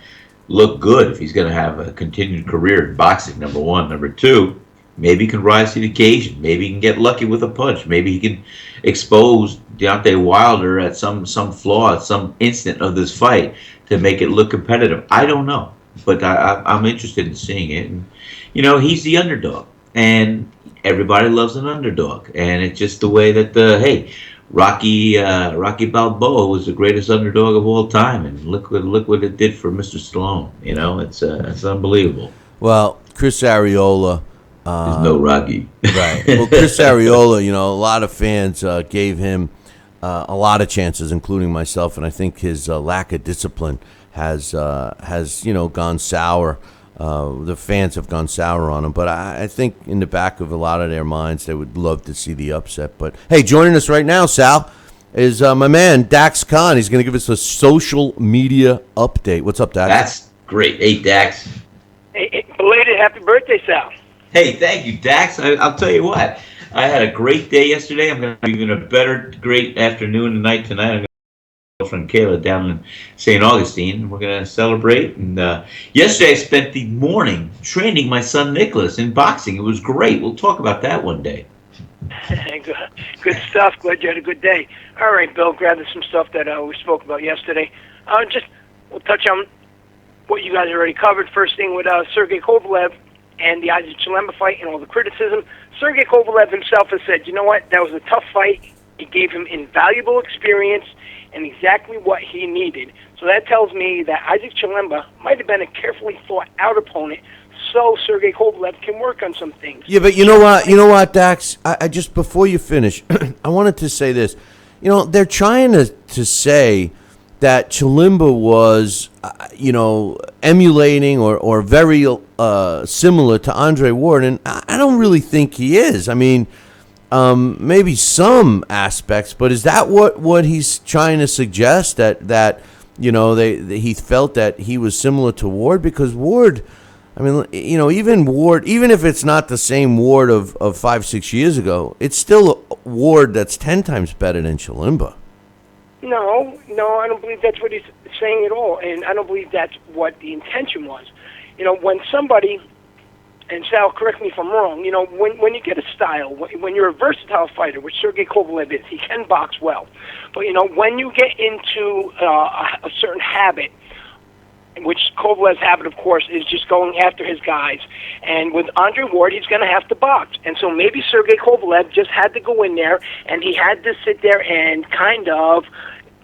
look good if he's going to have a continued career in boxing. Number one, number two, maybe he can rise to the occasion. Maybe he can get lucky with a punch. Maybe he can expose Deontay Wilder at some flaw, at some instant of this fight to make it look competitive. I don't know, but I'm interested in seeing it. And you know, he's the underdog, and everybody loves an underdog, and it's just the way that Rocky Balboa was the greatest underdog of all time, and look what it did for Mr. Stallone. You know, it's unbelievable.
Well, Chris Areola.
There's no Rocky.
Right. Well, Chris Areola, you know, a lot of fans gave him a lot of chances, including myself, and I think his lack of discipline has gone sour. The fans have gone sour on him, but I think in the back of a lot of their minds, they would love to see the upset. But hey, joining us right now, Sal, is my man Dax Khan. He's going to give us a social media update. What's up, Dax?
That's great. Hey, Dax.
Hey, belated happy birthday, Sal.
Hey, thank you, Dax. I'll tell you what. I had a great day yesterday. I'm going to have even a better, great afternoon and night tonight. I'm going to friend Kayla down in St. Augustine. We're going to celebrate. And yesterday I spent the morning training my son Nicholas in boxing. It was great. We'll talk about that one day.
Good stuff. Glad you had a good day. All right, Bill, grabbing some stuff that we spoke about yesterday. We'll touch on what you guys already covered. First thing with Sergey Kovalev and the Isaac Chilemba fight and all the criticism. Sergey Kovalev himself has said, you know what, that was a tough fight. It gave him invaluable experience and exactly what he needed. So that tells me that Isaac Chilemba might have been a carefully thought-out opponent, so Sergey Kovalev can work on some things.
Yeah, but you know what, Dax? I just, before you finish, I wanted to say this. You know, they're trying to say that Chilemba was, emulating or very similar to Andre Ward, and I don't really think he is. I mean, maybe some aspects, but is that what he's trying to suggest, that he felt that he was similar to Ward? Because Ward, I mean, even Ward, even if it's not the same Ward of 5-6 years ago, it's still a Ward that's 10 times better than Chilemba.
No, I don't believe that's what he's saying at all, and I don't believe that's what the intention was. When somebody, and Sal, correct me if I'm wrong, when you get a style, when you're a versatile fighter, which Sergey Kovalev is, he can box well. But, when you get into a certain habit, which Kovalev's habit, of course, is just going after his guys. And with Andre Ward, he's going to have to box. And so maybe Sergey Kovalev just had to go in there, and he had to sit there and kind of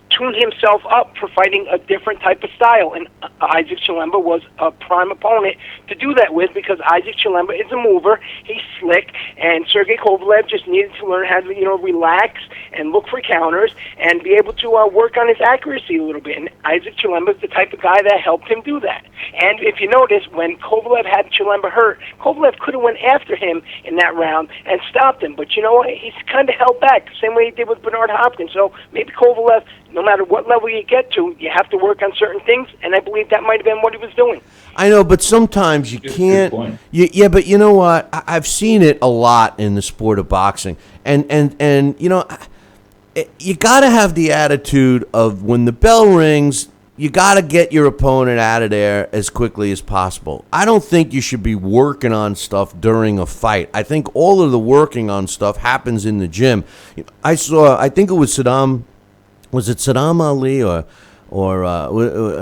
tune himself up for fighting a different type of style. And Isaac Chilemba was a prime opponent to do that with, because Isaac Chilemba is a mover, he's slick, and Sergey Kovalev just needed to learn how to, relax and look for counters and be able to work on his accuracy a little bit. And Isaac Chilemba is the type of guy that helped him do that. And if you notice, when Kovalev had Chilemba hurt, Kovalev could have went after him in that round and stopped him. But you know what? He's kind of held back, the same way he did with Bernard Hopkins. So maybe Kovalev, no matter what level you get to, you have to work on certain things, and I believe that might have been what he was doing.
I know, but sometimes you can't. Yeah, but you know what? I've seen it a lot in the sport of boxing, and you got to have the attitude of, when the bell rings, you got to get your opponent out of there as quickly as possible. I don't think you should be working on stuff during a fight. I think all of the working on stuff happens in the gym. I think it was Saddam. Was it Saddam Ali or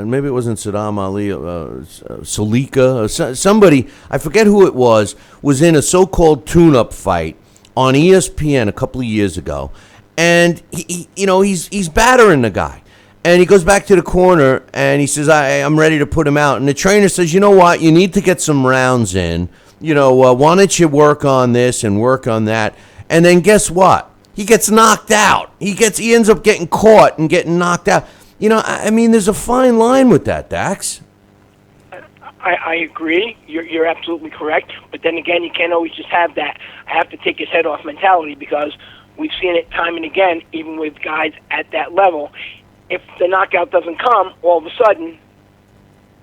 maybe it wasn't Saddam Ali, Salika, or somebody, I forget who it was in a so-called tune-up fight on ESPN a couple of years ago, and he's battering the guy, and he goes back to the corner and he says, I'm ready to put him out, and the trainer says, you know what, you need to get some rounds in, why don't you work on this and work on that, and then guess what? He gets knocked out. He ends up getting caught and getting knocked out. I mean, there's a fine line with that, Dax.
I agree. You're absolutely correct. But then again, you can't always just have that I have to take his head off mentality, because we've seen it time and again, even with guys at that level. if the knockout doesn't come, all of a sudden,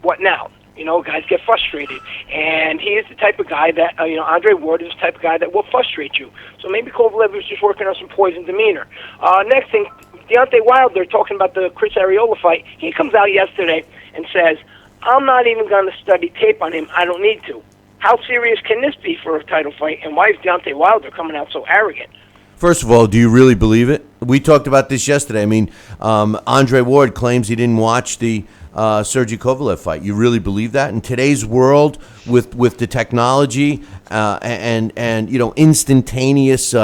what now? Guys get frustrated. And he is the type of guy that, Andre Ward is the type of guy that will frustrate you. So maybe Kovalev was just working on some poison demeanor. Next thing, Deontay Wilder, talking about the Chris Areola fight, he comes out yesterday and says, I'm not even going to study tape on him. I don't need to. How serious can this be for a title fight? And why is Deontay Wilder coming out so arrogant?
First of all, do you really believe it? We talked about this yesterday. I mean, Andre Ward claims he didn't watch the Sergey Kovalev fight. You really believe that? In today's world, with the technology and instantaneous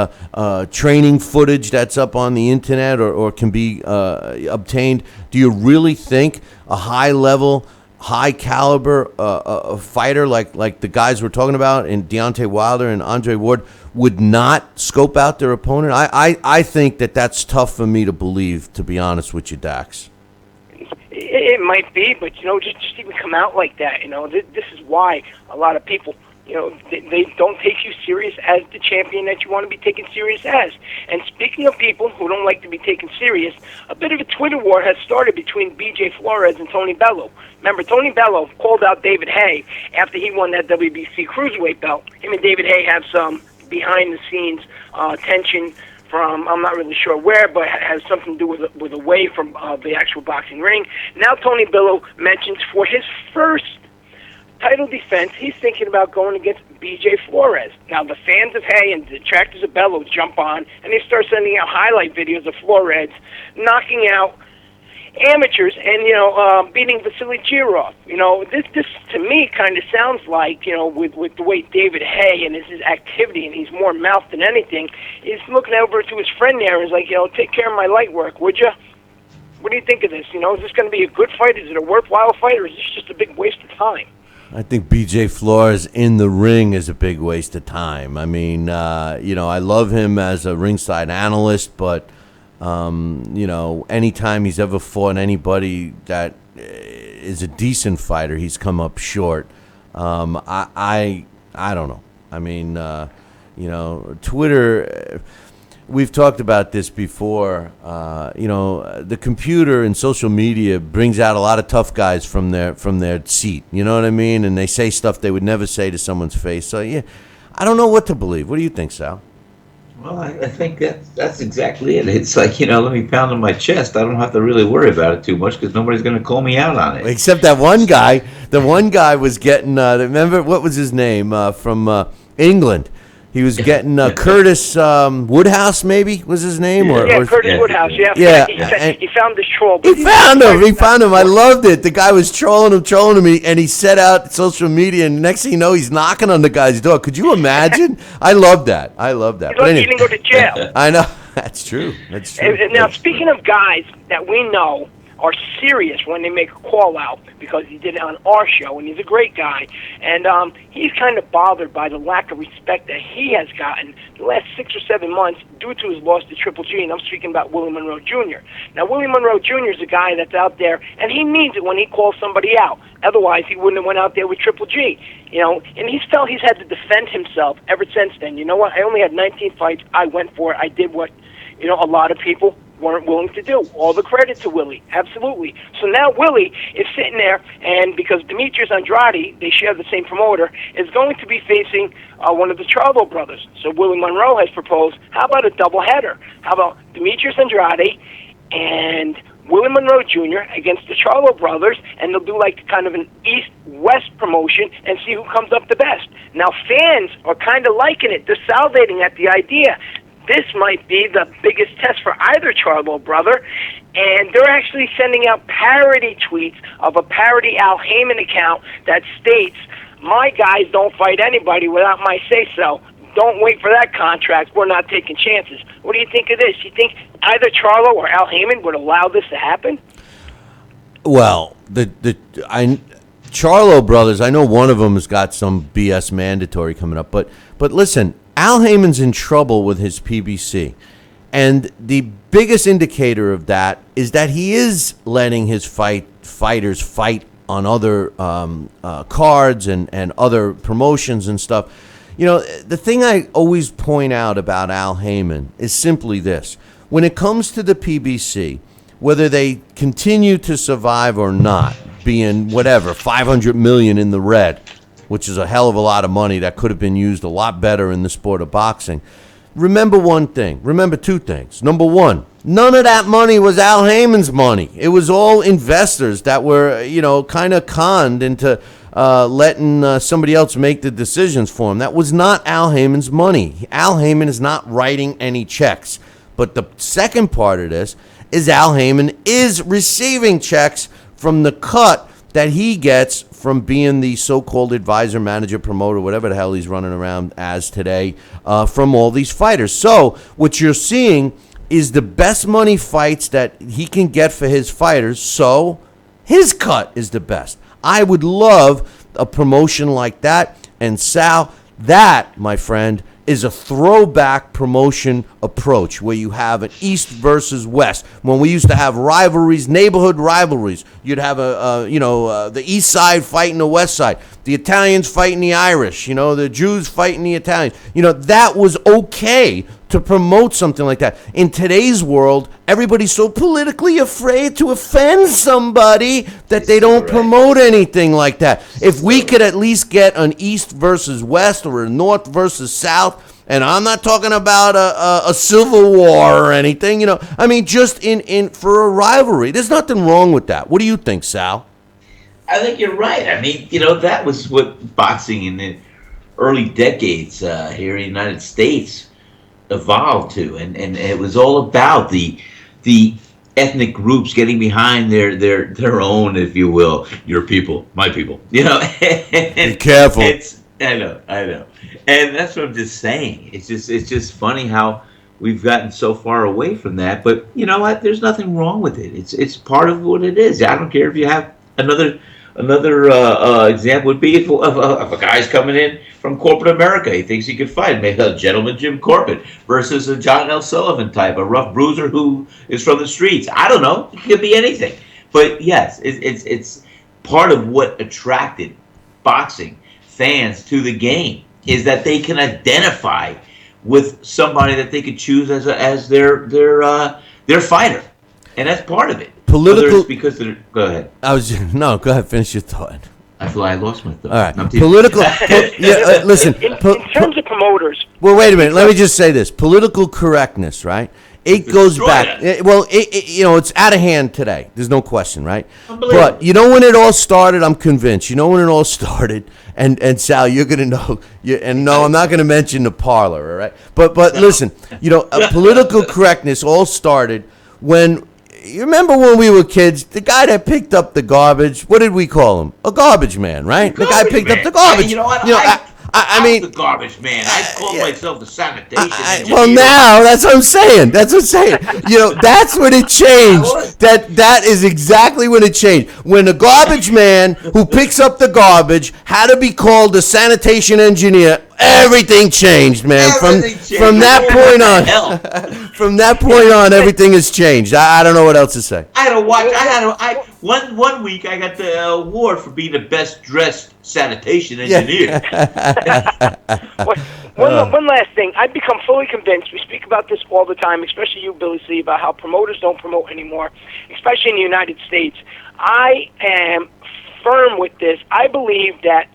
training footage that's up on the internet or can be obtained, do you really think a high-level, high-caliber fighter like the guys we're talking about, and Deontay Wilder and Andre Ward, would not scope out their opponent? I think that's tough for me to believe, to be honest with you, Dax.
It might be, but just even come out like that. This is why a lot of people, they don't take you serious as the champion that you want to be taken serious as. And speaking of people who don't like to be taken serious, a bit of a Twitter war has started between BJ Flores and Tony Bellew. Remember, Tony Bellew called out David Haye after he won that WBC cruiserweight belt. Him and David Haye have some behind-the-scenes tension from, I'm not really sure where, but has something to do with away from the actual boxing ring. Now Tony Bellew mentions for his first title defense, he's thinking about going against BJ Flores. Now the fans of Haye and the detractors of Bellew jump on, and they start sending out highlight videos of Flores knocking out amateurs and beating Vasily Girov. This to me kind of sounds like with the way David Haye and his activity, and he's more mouth than anything, he's looking over to his friend there and is like, take care of my light work, would you? What do you think of this? Is this going to be a good fight? Is it a worthwhile fight, or is this just a big waste of time?
I think BJ Flores in the ring is a big waste of time. I mean, I love him as a ringside analyst, but anytime he's ever fought anybody that is a decent fighter, he's come up short. I don't know. I mean, Twitter. We've talked about this before. The computer and social media brings out a lot of tough guys from their seat. You know what I mean? And they say stuff they would never say to someone's face. So yeah, I don't know what to believe. What do you think, Sal?
Well, I think that's exactly it. It's like, let me pound on my chest. I don't have to really worry about it too much because nobody's going to call me out on it.
Except that one guy. The one guy was getting, remember, what was his name, from England? He was getting Curtis Woodhouse, maybe was his name,
Curtis Woodhouse. Yeah. He found this troll.
He found him. I loved it. The guy was trolling him, and he set out social media. And next thing you know, he's knocking on the guy's door. Could you imagine? I love that.
He's lucky he didn't go to jail.
I know. That's true.
And now, speaking of guys that we know are serious when they make a call out, because he did it on our show, and he's a great guy, and he's kind of bothered by the lack of respect that he has gotten the last 6 or 7 months due to his loss to Triple G, and I'm speaking about Willie Monroe Jr. Now, Willie Monroe Jr. is a guy that's out there, and he means it when he calls somebody out. Otherwise, he wouldn't have went out there with Triple G, and he's felt he's had to defend himself ever since then. You know what? I only had 19 fights. I went for it. I did what, a lot of people weren't willing to do. All the credit to Willie, absolutely. So now Willie is sitting there, and because Demetrius Andrade, they share the same promoter, is going to be facing one of the Charlo brothers. So Willie Monroe has proposed, how about a doubleheader? How about Demetrius Andrade and Willie Monroe Jr. against the Charlo brothers, and they'll do like kind of an East-West promotion and see who comes up the best. Now fans are kind of liking it. They're salivating at the idea. This might be the biggest test for either Charlo brother, and they're actually sending out parody tweets of a parody Al Heyman account that states, my guys don't fight anybody without my say-so. Don't wait for that contract. We're not taking chances. What do you think of this? You think either Charlo or Al Heyman would allow this to happen?
Well, Charlo brothers, I know one of them has got some BS mandatory coming up, but listen, Al Heyman's in trouble with his PBC, and the biggest indicator of that is that he is letting his fighters fight on other cards and other promotions and stuff. The thing I always point out about Al Heyman is simply this. When it comes to the PBC, whether they continue to survive or not, being whatever, 500 million in the red, which is a hell of a lot of money that could have been used a lot better in the sport of boxing. Remember one thing. Remember two things. Number one, none of that money was Al Heyman's money. It was all investors that were, kind of conned into letting somebody else make the decisions for him. That was not Al Heyman's money. Al Heyman is not writing any checks. But the second part of this is Al Heyman is receiving checks from the cut that he gets from being the so-called advisor, manager, promoter, whatever the hell he's running around as today, from all these fighters. So what you're seeing is the best money fights that he can get for his fighters, so his cut is the best. I would love a promotion like that, and Sal, that, my friend, is a throwback promotion approach where you have an East versus West. When we used to have rivalries, neighborhood rivalries, you'd have the East Side fighting the West Side, the Italians fighting the Irish, the Jews fighting the Italians. That was okay to promote something like that. In today's world, everybody's so politically afraid to offend somebody that they don't promote anything like that. If we could at least get an East versus West or a North versus South, and I'm not talking about a civil war or anything, just in for a rivalry. There's nothing wrong with that. What do you think, Sal?
I think you're right. That was what boxing in the early decades here in the United States evolved to, and it was all about the ethnic groups getting behind their own, if you will, your people, my people. Be
careful.
I know, and that's what I'm just saying. It's just funny how we've gotten so far away from that. But you know what? There's nothing wrong with it. It's part of what it is. I don't care if you have another example would be if a guy's coming in from corporate America. He thinks he could fight. Maybe a gentleman Jim Corbett versus a John L. Sullivan type, a rough bruiser who is from the streets. I don't know. It could be anything. But yes, it's part of what attracted boxing fans to the game is that they can identify with somebody that they could choose as their fighter, and that's part of it.
Political,
because go ahead.
Go ahead. Finish your thought.
I feel I lost my thought.
All right. Political. Listen.
In terms of promoters.
Well, wait a minute. Let me just say this: political correctness, right? It goes back. It's out of hand today. There's no question, right? But when it all started, I'm convinced. When it all started, and Sal, you're gonna know. No, I'm not gonna mention the parlor, all right? But listen, political correctness all started when. You remember when we were kids, the guy that picked up the garbage, what did we call him? A garbage man, right? The guy picked up the garbage.
You know what? I mean, the garbage man. I call myself the sanitation engineer.
Well, now that's what I'm saying. That's when it changed. That is exactly when it changed. When the garbage man who picks up the garbage had to be called the sanitation engineer, everything changed, man. From that point on, everything has changed. I don't know what else to say.
I had to watch. One week I got the award for being the best dressed sanitation engineer.
One last thing. I've become fully convinced. We speak about this all the time, especially you, Billy C., about how promoters don't promote anymore, especially in the United States. I am firm with this. I believe that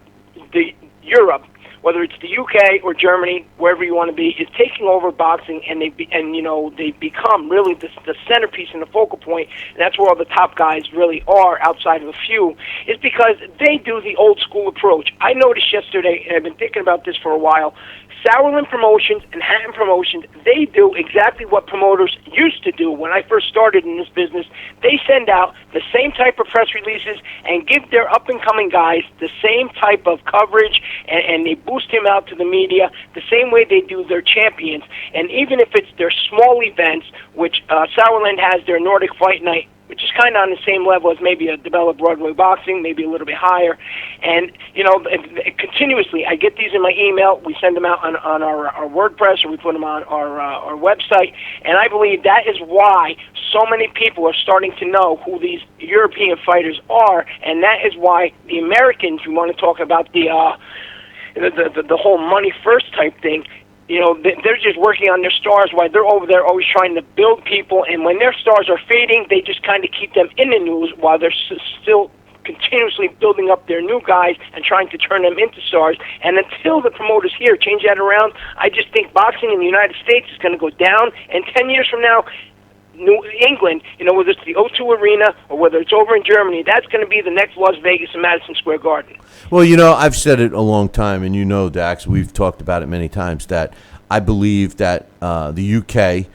Europe, whether it's the UK or Germany, wherever you want to be, is taking over boxing, and they become really the centerpiece and the focal point, and that's where all the top guys really are outside of a few, is because they do the old school approach. I noticed yesterday, and I've been thinking about this for a while, Sauerland Promotions and Hatton Promotions, they do exactly what promoters used to do when I first started in this business. They send out the same type of press releases and give their up-and-coming guys the same type of coverage, and they boost him out to the media the same way they do their champions. And even if it's their small events, which Sauerland has their Nordic Fight Night, which is kind of on the same level as maybe a developed Broadway boxing, maybe a little bit higher. And, continuously, I get these in my email. We send them out on our WordPress, or we put them on our website. And I believe that is why so many people are starting to know who these European fighters are. And that is why the Americans, we want to talk about the whole money first type thing, they're just working on their stars while they're over there always trying to build people. And when their stars are fading, they just kind of keep them in the news while they're still continuously building up their new guys and trying to turn them into stars. And until the promoters here change that around, I just think boxing in the United States is going to go down. And 10 years from now, New England, whether it's the O2 Arena or whether it's over in Germany, that's going to be the next Las Vegas and Madison Square Garden.
Well, I've said it a long time, and Dax, we've talked about it many times, that I believe that the UK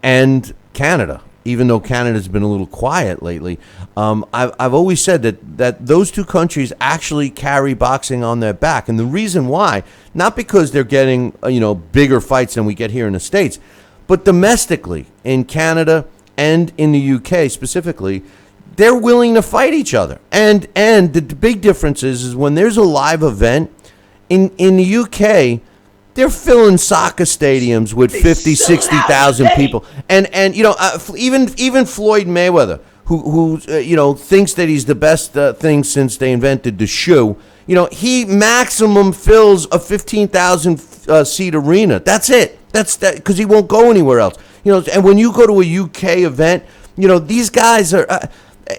and Canada, even though Canada's been a little quiet lately, I've always said that those two countries actually carry boxing on their back. And the reason why, not because they're getting, bigger fights than we get here in the States, but domestically in Canada and in the UK specifically, they're willing to fight each other. And the big difference is when there's a live event in the UK, they're filling soccer stadiums with 50, 60,000 people. And even Floyd Mayweather, who thinks that he's the best thing since they invented the shoe, he maximum fills a 15,000 seat arena. That's it. That's that, because he won't go anywhere else. And when you go to a UK event, these guys are.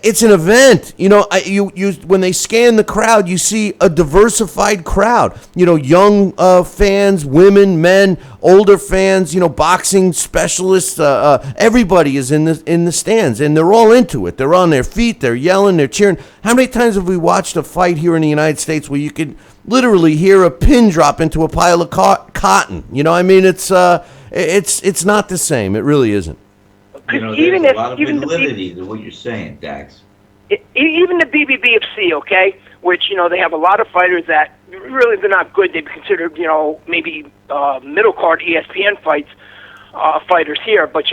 It's an event. When they scan the crowd, you see a diversified crowd. Young fans, women, men, older fans. Boxing specialists. Everybody is in the stands, and they're all into it. They're on their feet. They're yelling. They're cheering. How many times have we watched a fight here in the United States where you could literally hear a pin drop into a pile of cotton? It's not the same. It really isn't.
There's a lot of validity to what you're saying, Dax.
Even the BBBFC, okay, which, they have a lot of fighters that really they're not good. They'd be considered, maybe middle card ESPN fighters here. But,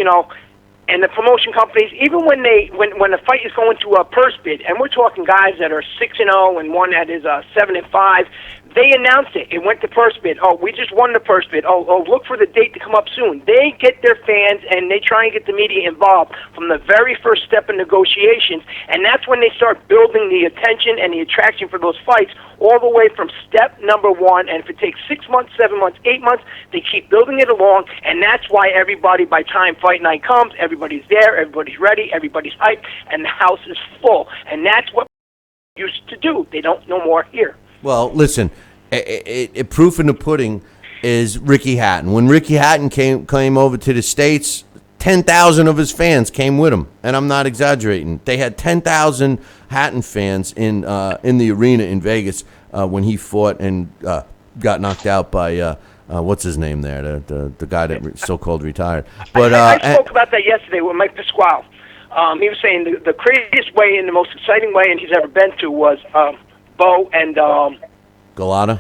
and the promotion companies, even when the fight is going to a purse bid, and we're talking guys that are 6-0 and one that is 7-5, they announced it. It went to purse bid. Oh, we just won the purse bid. Oh, look for the date to come up soon. They get their fans and they try and get the media involved from the very first step in negotiations, and that's when they start building the attention and the attraction for those fights all the way from step number one. And if it takes 6 months, 7 months, 8 months, they keep building it along, and that's why everybody, by time fight night comes, everybody's there, everybody's ready, everybody's hyped, and the house is full. And that's what used to do. They don't no more here.
Well, listen, proof in the pudding is Ricky Hatton. When Ricky Hatton came over to the States, 10,000 of his fans came with him, and I'm not exaggerating. They had 10,000 Hatton fans in the arena in Vegas when he fought and got knocked out by what's his name there, the guy that so-called retired. But
I spoke about that yesterday with Mike Pasquale. He was saying the craziest way and the most exciting way and he's ever been to was Bout and
Galata?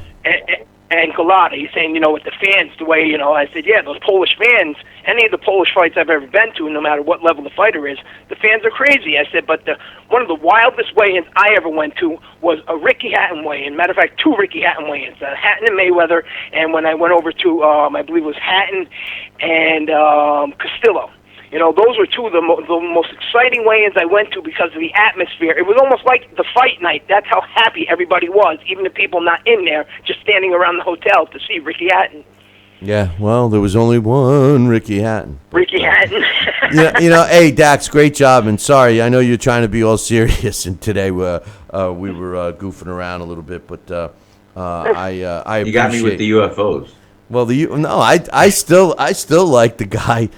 And Galata. He's saying, with the fans, the way, I said, yeah, those Polish fans, any of the Polish fights I've ever been to, no matter what level the fighter is, the fans are crazy. I said, but one of the wildest weigh-ins I ever went to was a Ricky Hatton weigh-in. Matter of fact, 2 Ricky Hatton weigh-ins, Hatton and Mayweather, and when I went over to, I believe it was Hatton and Castillo. Those were 2 of the most exciting weigh-ins I went to because of the atmosphere. It was almost like the fight night. That's how happy everybody was, even the people not in there, just standing around the hotel to see Ricky Hatton.
Yeah, well, there was only one Ricky Hatton.
Ricky Hatton.
Hey, Dax, great job. And sorry, I know you're trying to be all serious, and today we were goofing around a little bit, but I appreciate.
You got me with the UFOs.
Well, I still like the guy.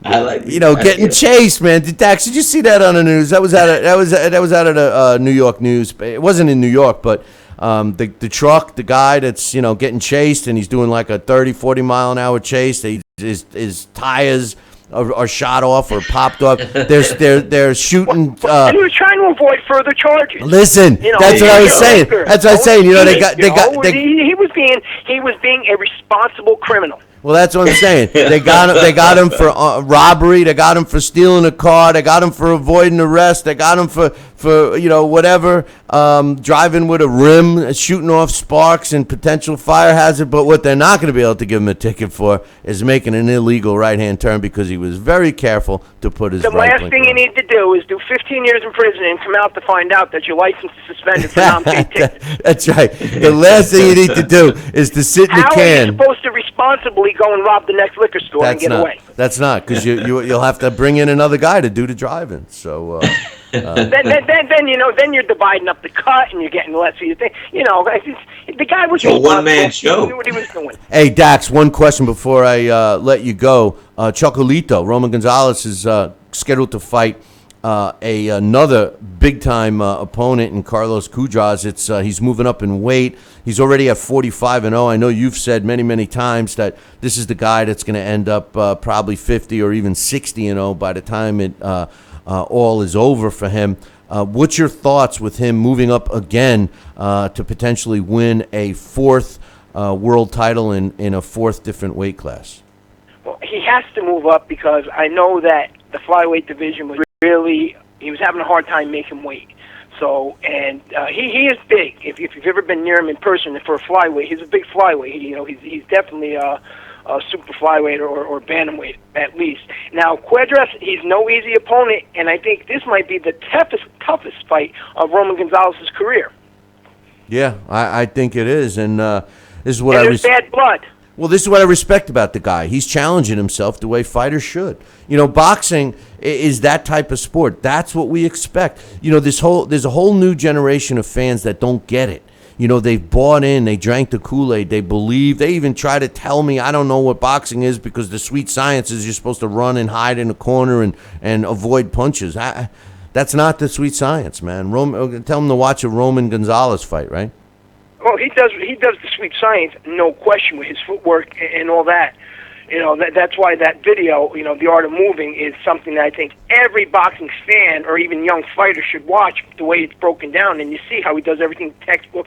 I like
getting chased, man. Dax, did you see that on the news? That was out of the New York news. It wasn't in New York, but the truck, the guy that's getting chased, and he's doing like a 30, 40 mile an hour chase. His tires are shot off or popped off. They're shooting.
And he was trying to avoid further charges.
Listen, that's what I was saying. That's what I was saying.
He was being a responsible criminal.
Well, that's what I'm saying. They got him for robbery. They got him for stealing a car. They got him for avoiding arrest. They got him for whatever, driving with a rim, shooting off sparks and potential fire hazard. But what they're not going to be able to give him a ticket for is making an illegal right-hand turn because he was very careful to put his
The last thing you need to do is do 15 years in prison and come out to find out that your license is suspended for non-paid tickets.
That's right. The last thing you need to do is to sit in the can.
How are you supposed to respond irresponsibly go and rob the next liquor store and get away.
That's not, because you'll have to bring in another guy to do the driving. So
then you're dividing up the cut and you're getting less of your thing. The guy was
a one-man show.
He knew what he was doing.
Hey, Dax, one question before I let you go. Chocolito, Roman Gonzalez is scheduled to fight another big-time opponent in Carlos Cudras. He's moving up in weight. He's already at 45-0. I know you've said many, many times that this is the guy that's going to end up probably 50 or even 60-0 by the time it all is over for him. What's your thoughts with him moving up again to potentially win a fourth world title in a fourth different weight class?
Well, he has to move up because I know that the flyweight division was he was having a hard time making weight. So, and he is big. If you've ever been near him in person for a flyweight, he's a big flyweight. He's definitely a super flyweight or bantamweight at least. Now, Cudras, he's no easy opponent, and I think this might be the toughest fight of Roman Gonzalez's career.
Yeah, I think it is, and this is what
there's bad blood.
Well, this is what I respect about the guy. He's challenging himself the way fighters should. Boxing is that type of sport. That's what we expect. There's a whole new generation of fans that don't get it. They've bought in, they drank the Kool-Aid, they believe, they even try to tell me I don't know what boxing is because the sweet science is you're supposed to run and hide in a corner and avoid punches. That's not the sweet science, man. Tell them to watch a Roman Gonzalez fight, right?
Well, he does the sweet science, no question, with his footwork and all that. That's why that video, The Art of Moving, is something that I think every boxing fan or even young fighter should watch, the way it's broken down, and you see how he does everything textbook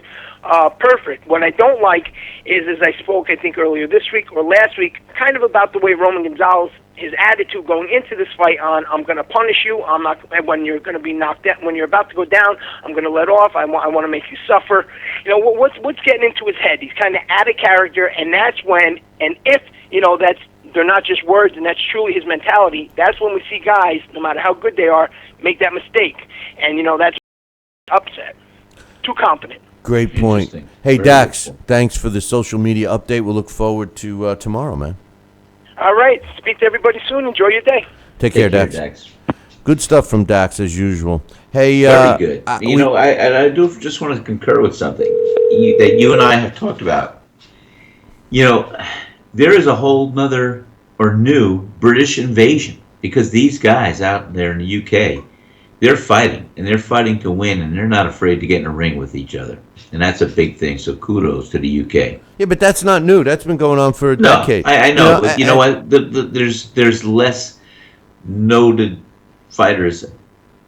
perfect. What I don't like is, as I spoke, I think, earlier this week or last week, kind of about the way Roman Gonzalez, his attitude going into this fight on, I'm going to punish you. I'm not, when you're going to be knocked out, when you're about to go down, I'm going to let off. I want to make you suffer. What's getting into his head? He's kind of out of character, and that's when, and if, they're not just words, and that's truly his mentality, that's when we see guys, no matter how good they are, make that mistake. And, that's upset. Too confident.
Great point. Hey, Dax, thanks for the social media update. We'll look forward to tomorrow, man.
All right. Speak to everybody soon. Enjoy your day.
Take care, Dax. Good stuff from Dax, as usual. Hey,
very good. I do just want to concur with something that you and I have talked about. There is a whole nother or new British invasion because these guys out there in the UK, they're fighting, and they're fighting to win, and they're not afraid to get in a ring with each other. And that's a big thing, so kudos to the UK.
Yeah, but that's not new. That's been going on for a decade.
I know, but you know what? There's less noted fighters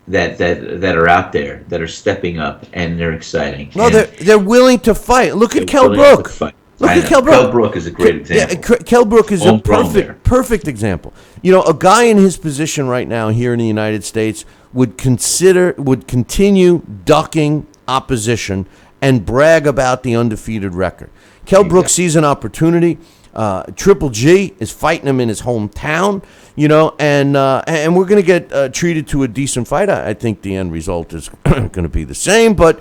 that are out there that are stepping up, and they're exciting.
No, they're willing to fight. Look at Kell Brook. Look at Kell Brook.
Kell Brook is a great example.
Yeah, Kell Brook is a perfect example. A guy in his position right now here in the United States would continue ducking opposition and brag about the undefeated record. Kell Brook sees an opportunity. Triple G is fighting him in his hometown, and we're going to get treated to a decent fight. I think the end result is going to be the same, but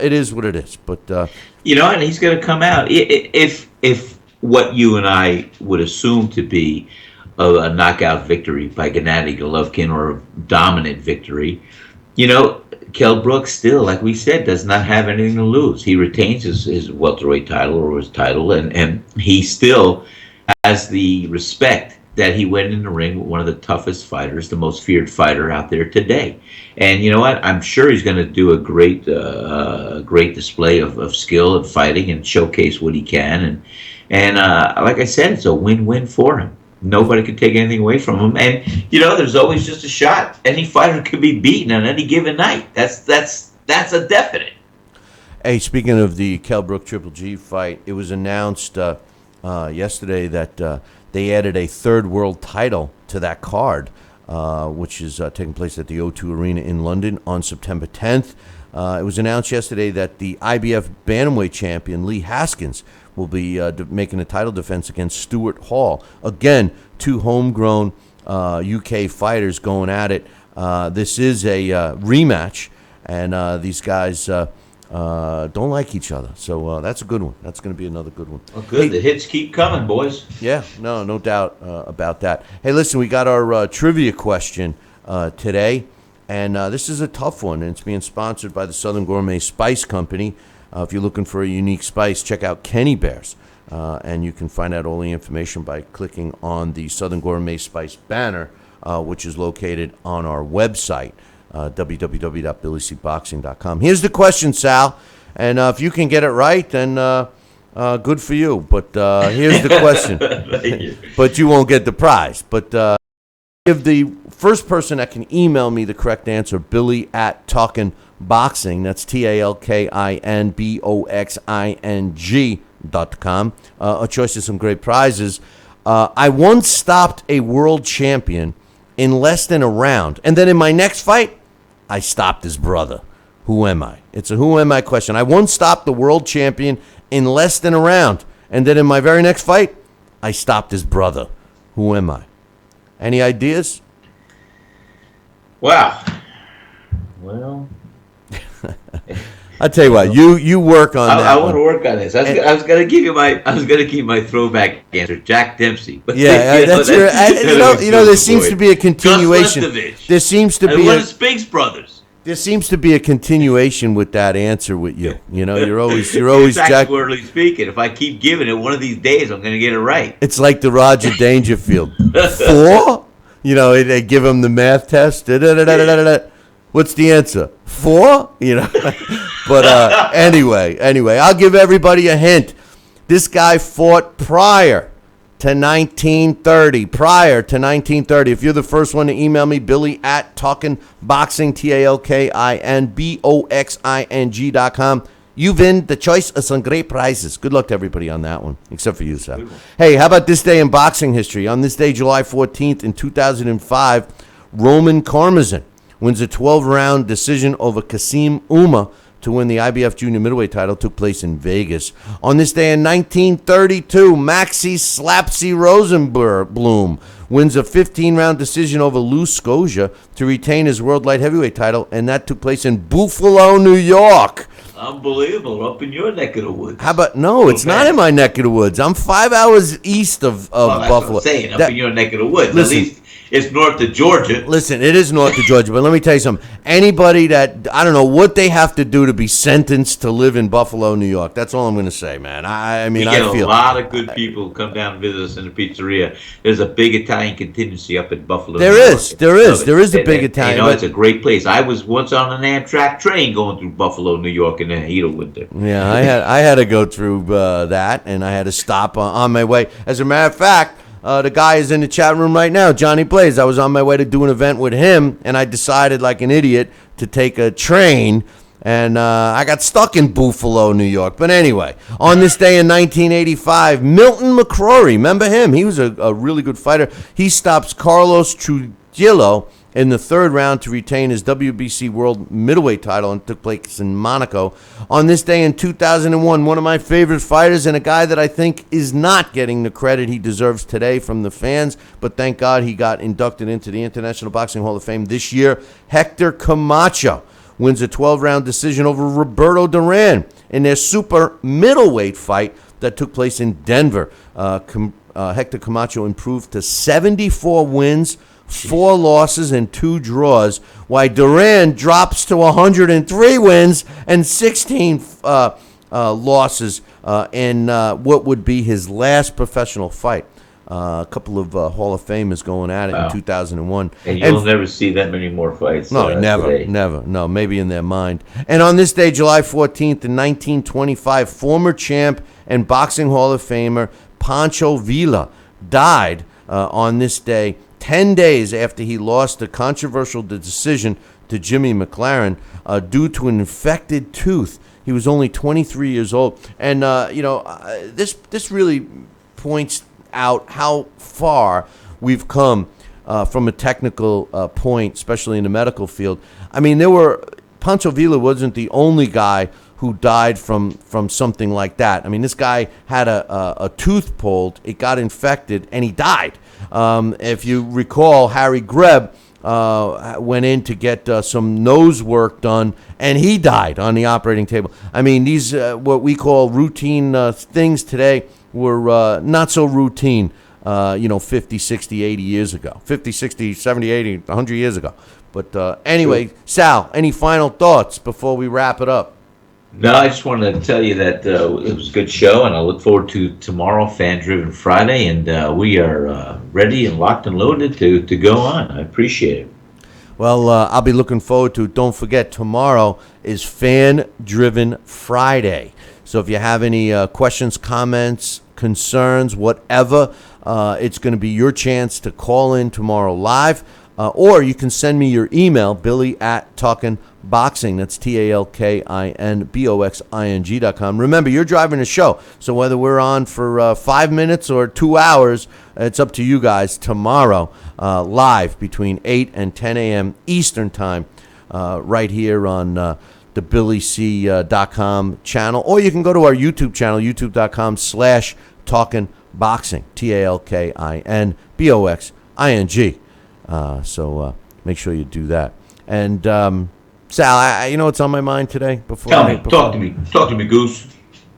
it is what it is. But
and he's going to come out if what you and I would assume to be a knockout victory by Gennady Golovkin or a dominant victory. Kell Brook still, like we said, does not have anything to lose. He retains his welterweight title or his title, and he still has the respect that he went in the ring with one of the toughest fighters, the most feared fighter out there today. And you know what? I'm sure he's going to do a great display of skill and fighting and showcase what he can. And like I said, it's a win-win for him. Nobody can take anything away from him, and there's always just a shot. Any fighter could be beaten on any given night. That's a definite.
Hey, speaking of the Kell Brook Triple G fight, it was announced yesterday that they added a third world title to that card, which is taking place at the O2 Arena in London on September 10th. It was announced yesterday that the IBF bantamweight champion Lee Haskins will be making a title defense against Stuart Hall. Again, two homegrown UK fighters going at it. This is a rematch, and these guys don't like each other. So that's a good one. That's going to be another good one.
Well, good. The hits keep coming, boys.
Yeah, no doubt about that. Hey, listen, we got our trivia question today, and this is a tough one, and it's being sponsored by the Southern Gourmet Spice Company. If you're looking for a unique spice, check out Kenny Bears, and you can find out all the information by clicking on the Southern Gourmet Spice banner, which is located on our website, www.billycboxing.com. Here's the question, Sal, and if you can get it right, then good for you. But here's the question. But you won't get the prize. But if the first person that can email me the correct answer, Billy at Talkin' Boxing, that's TalkinBoxing.com, a choice of some great prizes. I once stopped a world champion in less than a round, and then in my next fight, I stopped his brother. Who am I? It's a who am I question. I once stopped the world champion in less than a round, and then in my very next fight, I stopped his brother. Who am I? Any ideas?
Wow. Well,
I tell you what, you work on that.
I want to work on this. I was gonna give my throwback answer, Jack Dempsey. But
yeah, that's your. There seems to be a continuation. There seems to be
one of Spinks brothers.
There seems to be a continuation with that answer with you. You're always Jack.
Wordly speaking, if I keep giving it, one of these days I'm gonna get it right.
It's like the Roger Dangerfield 4. They give him the math test. What's the answer? 4? But anyway, I'll give everybody a hint. This guy fought prior to 1930. If you're the first one to email me, Billy at TalkinBoxing, TalkinBoxing.com. You've won the choice of some great prizes. Good luck to everybody on that one, except for you, Sal. Hey, how about this day in boxing history? On this day, July 14th, in 2005, Roman Karmazin wins a 12-round decision over Kasim Uma to win the IBF junior middleweight title. Took place in Vegas. On this day in 1932, Maxie Slapsy Rosenblum wins a 15-round decision over Lou Scotia to retain his world light heavyweight title, and that took place in Buffalo, New York.
Unbelievable. Up in your neck of the woods.
How about, no, it's not in my neck of the woods. I'm 5 hours east of Buffalo.
That's what I'm saying, up in your neck of the woods.
Listen,
at least it's north of Georgia.
Listen, it is north of Georgia, but let me tell you something. Anybody that, I don't know what they have to do to be sentenced to live in Buffalo, New York. That's all I'm going to say, man. I mean, I feel
a lot of good people come down and visit us in the pizzeria. There's a big Italian contingency up in Buffalo. There is a
big Italian.
It's a great place. I was once on an Amtrak train going through Buffalo, New York in the heat of winter.
Yeah, I had to go through that, and I had to stop on my way. As a matter of fact, the guy is in the chat room right now, Johnny Blaze. I was on my way to do an event with him, and I decided, like an idiot, to take a train, and I got stuck in Buffalo, New York. But anyway, on this day in 1985, Milton McCrory, remember him? He was a really good fighter. He stops Carlos Trujillo in the third round to retain his WBC World Middleweight title, and took place in Monaco. On this day in 2001, one of my favorite fighters, and a guy that I think is not getting the credit he deserves today from the fans, but thank God he got inducted into the International Boxing Hall of Fame this year, Hector Camacho wins a 12-round decision over Roberto Duran in their super middleweight fight that took place in Denver. Hector Camacho improved to 74 wins, 4 losses, and 2 draws, while Duran drops to 103 wins and 16 losses in what would be his last professional fight. A couple of Hall of Famers going at it in 2001.
And you'll never see that many more fights.
No, never. No, maybe in their mind. And on this day, July 14th, in 1925, former champ and Boxing Hall of Famer Pancho Villa died on this day, 10 days after he lost a controversial decision to Jimmy McLaren due to an infected tooth. He was only 23 years old. And, this really points out how far we've come from a technical point, especially in the medical field. I mean, Pancho Villa wasn't the only guy who died from something like that. I mean, this guy had a tooth pulled, it got infected, and he died. If you recall, Harry Greb went in to get some nose work done, and he died on the operating table. I mean, these what we call routine things today were not so routine, 50, 60, 80 years ago. 50, 60, 70, 80, 100 years ago. But anyway, Sal, any final thoughts before we wrap it up?
No, I just wanted to tell you that it was a good show, and I look forward to tomorrow, Fan Driven Friday, and we are ready and locked and loaded to go on. I appreciate it.
Well, I'll be looking forward to it. Don't forget, tomorrow is Fan Driven Friday. So if you have any questions, comments, concerns, whatever, it's going to be your chance to call in tomorrow live. Or you can send me your email, billy@talkinboxing. That's TALKINBOXING.com. Remember, you're driving the show. So whether we're on for 5 minutes or 2 hours, it's up to you guys tomorrow, live between 8 and 10 a.m. Eastern Time, right here on the BillyC.com channel. Or you can go to our YouTube channel, youtube.com/talkinboxing, TALKINBOXING. So make sure you do that. And Sal, you know what's on my mind today?
Talk to me, Goose.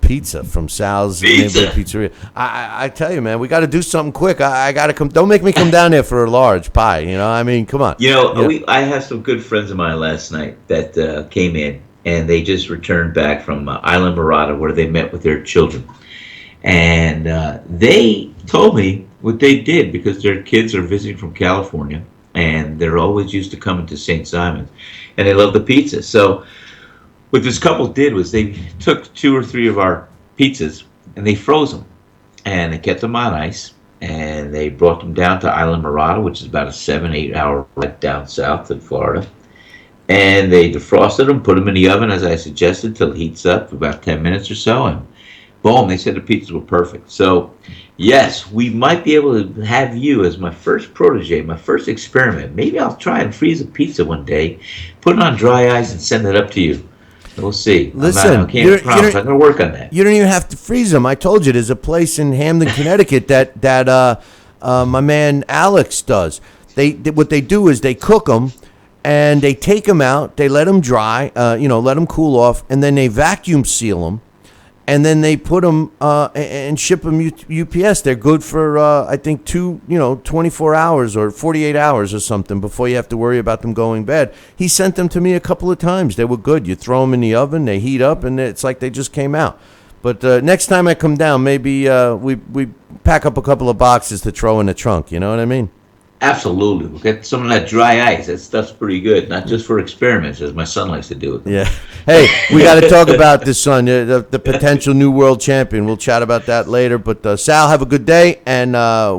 Pizza from Sal's
Pizza.
neighborhood pizzeria. I tell you, man, we got to do something quick. I got to come. Don't make me come down there for a large pie. I mean, come on.
I have some good friends of mine last night that came in, and they just returned back from Island Mirada, where they met with their children, and they told me what they did because their kids are visiting from California, and they're always used to coming to St. Simon's, and they love the pizza. So what this couple did was they took 2 or 3 of our pizzas and they froze them, and they kept them on ice, and they brought them down to Island Mirada, which is about a 7-8 hour ride down south in Florida, and they defrosted them, put them in the oven as I suggested till it heats up for about 10 minutes or so, and boom, they said the pizzas were perfect. So yes, we might be able to have you as my first protege, my first experiment. Maybe I'll try and freeze a pizza one day, put it on dry ice, and send it up to you. We'll see.
Listen,
I can't promise. I'm going to work on that.
You don't even have to freeze them. I told you, there's a place in Hamden, Connecticut that my man Alex does. What they do is they cook them, and they take them out, they let them dry, let them cool off, and then they vacuum seal them. And then they put them and ship them UPS. They're good for, I think, 24 hours or 48 hours or something before you have to worry about them going bad. He sent them to me a couple of times. They were good. You throw them in the oven, they heat up, and it's like they just came out. But next time I come down, maybe we pack up a couple of boxes to throw in the trunk. You know what I mean?
Absolutely. We'll get some of that dry ice. That stuff's pretty good. Not just for experiments, as my son likes to do it.
Yeah. Hey, we got to talk about this, son, the potential new world champion. We'll chat about that later. But, Sal, have a good day, and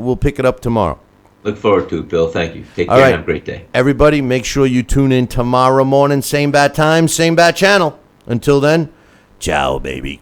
we'll pick it up tomorrow.
Look forward to it, Bill. Thank you. Take care.
All right.
Have a great day.
Everybody, make sure you tune in tomorrow morning. Same bat time, same bat channel. Until then, ciao, baby.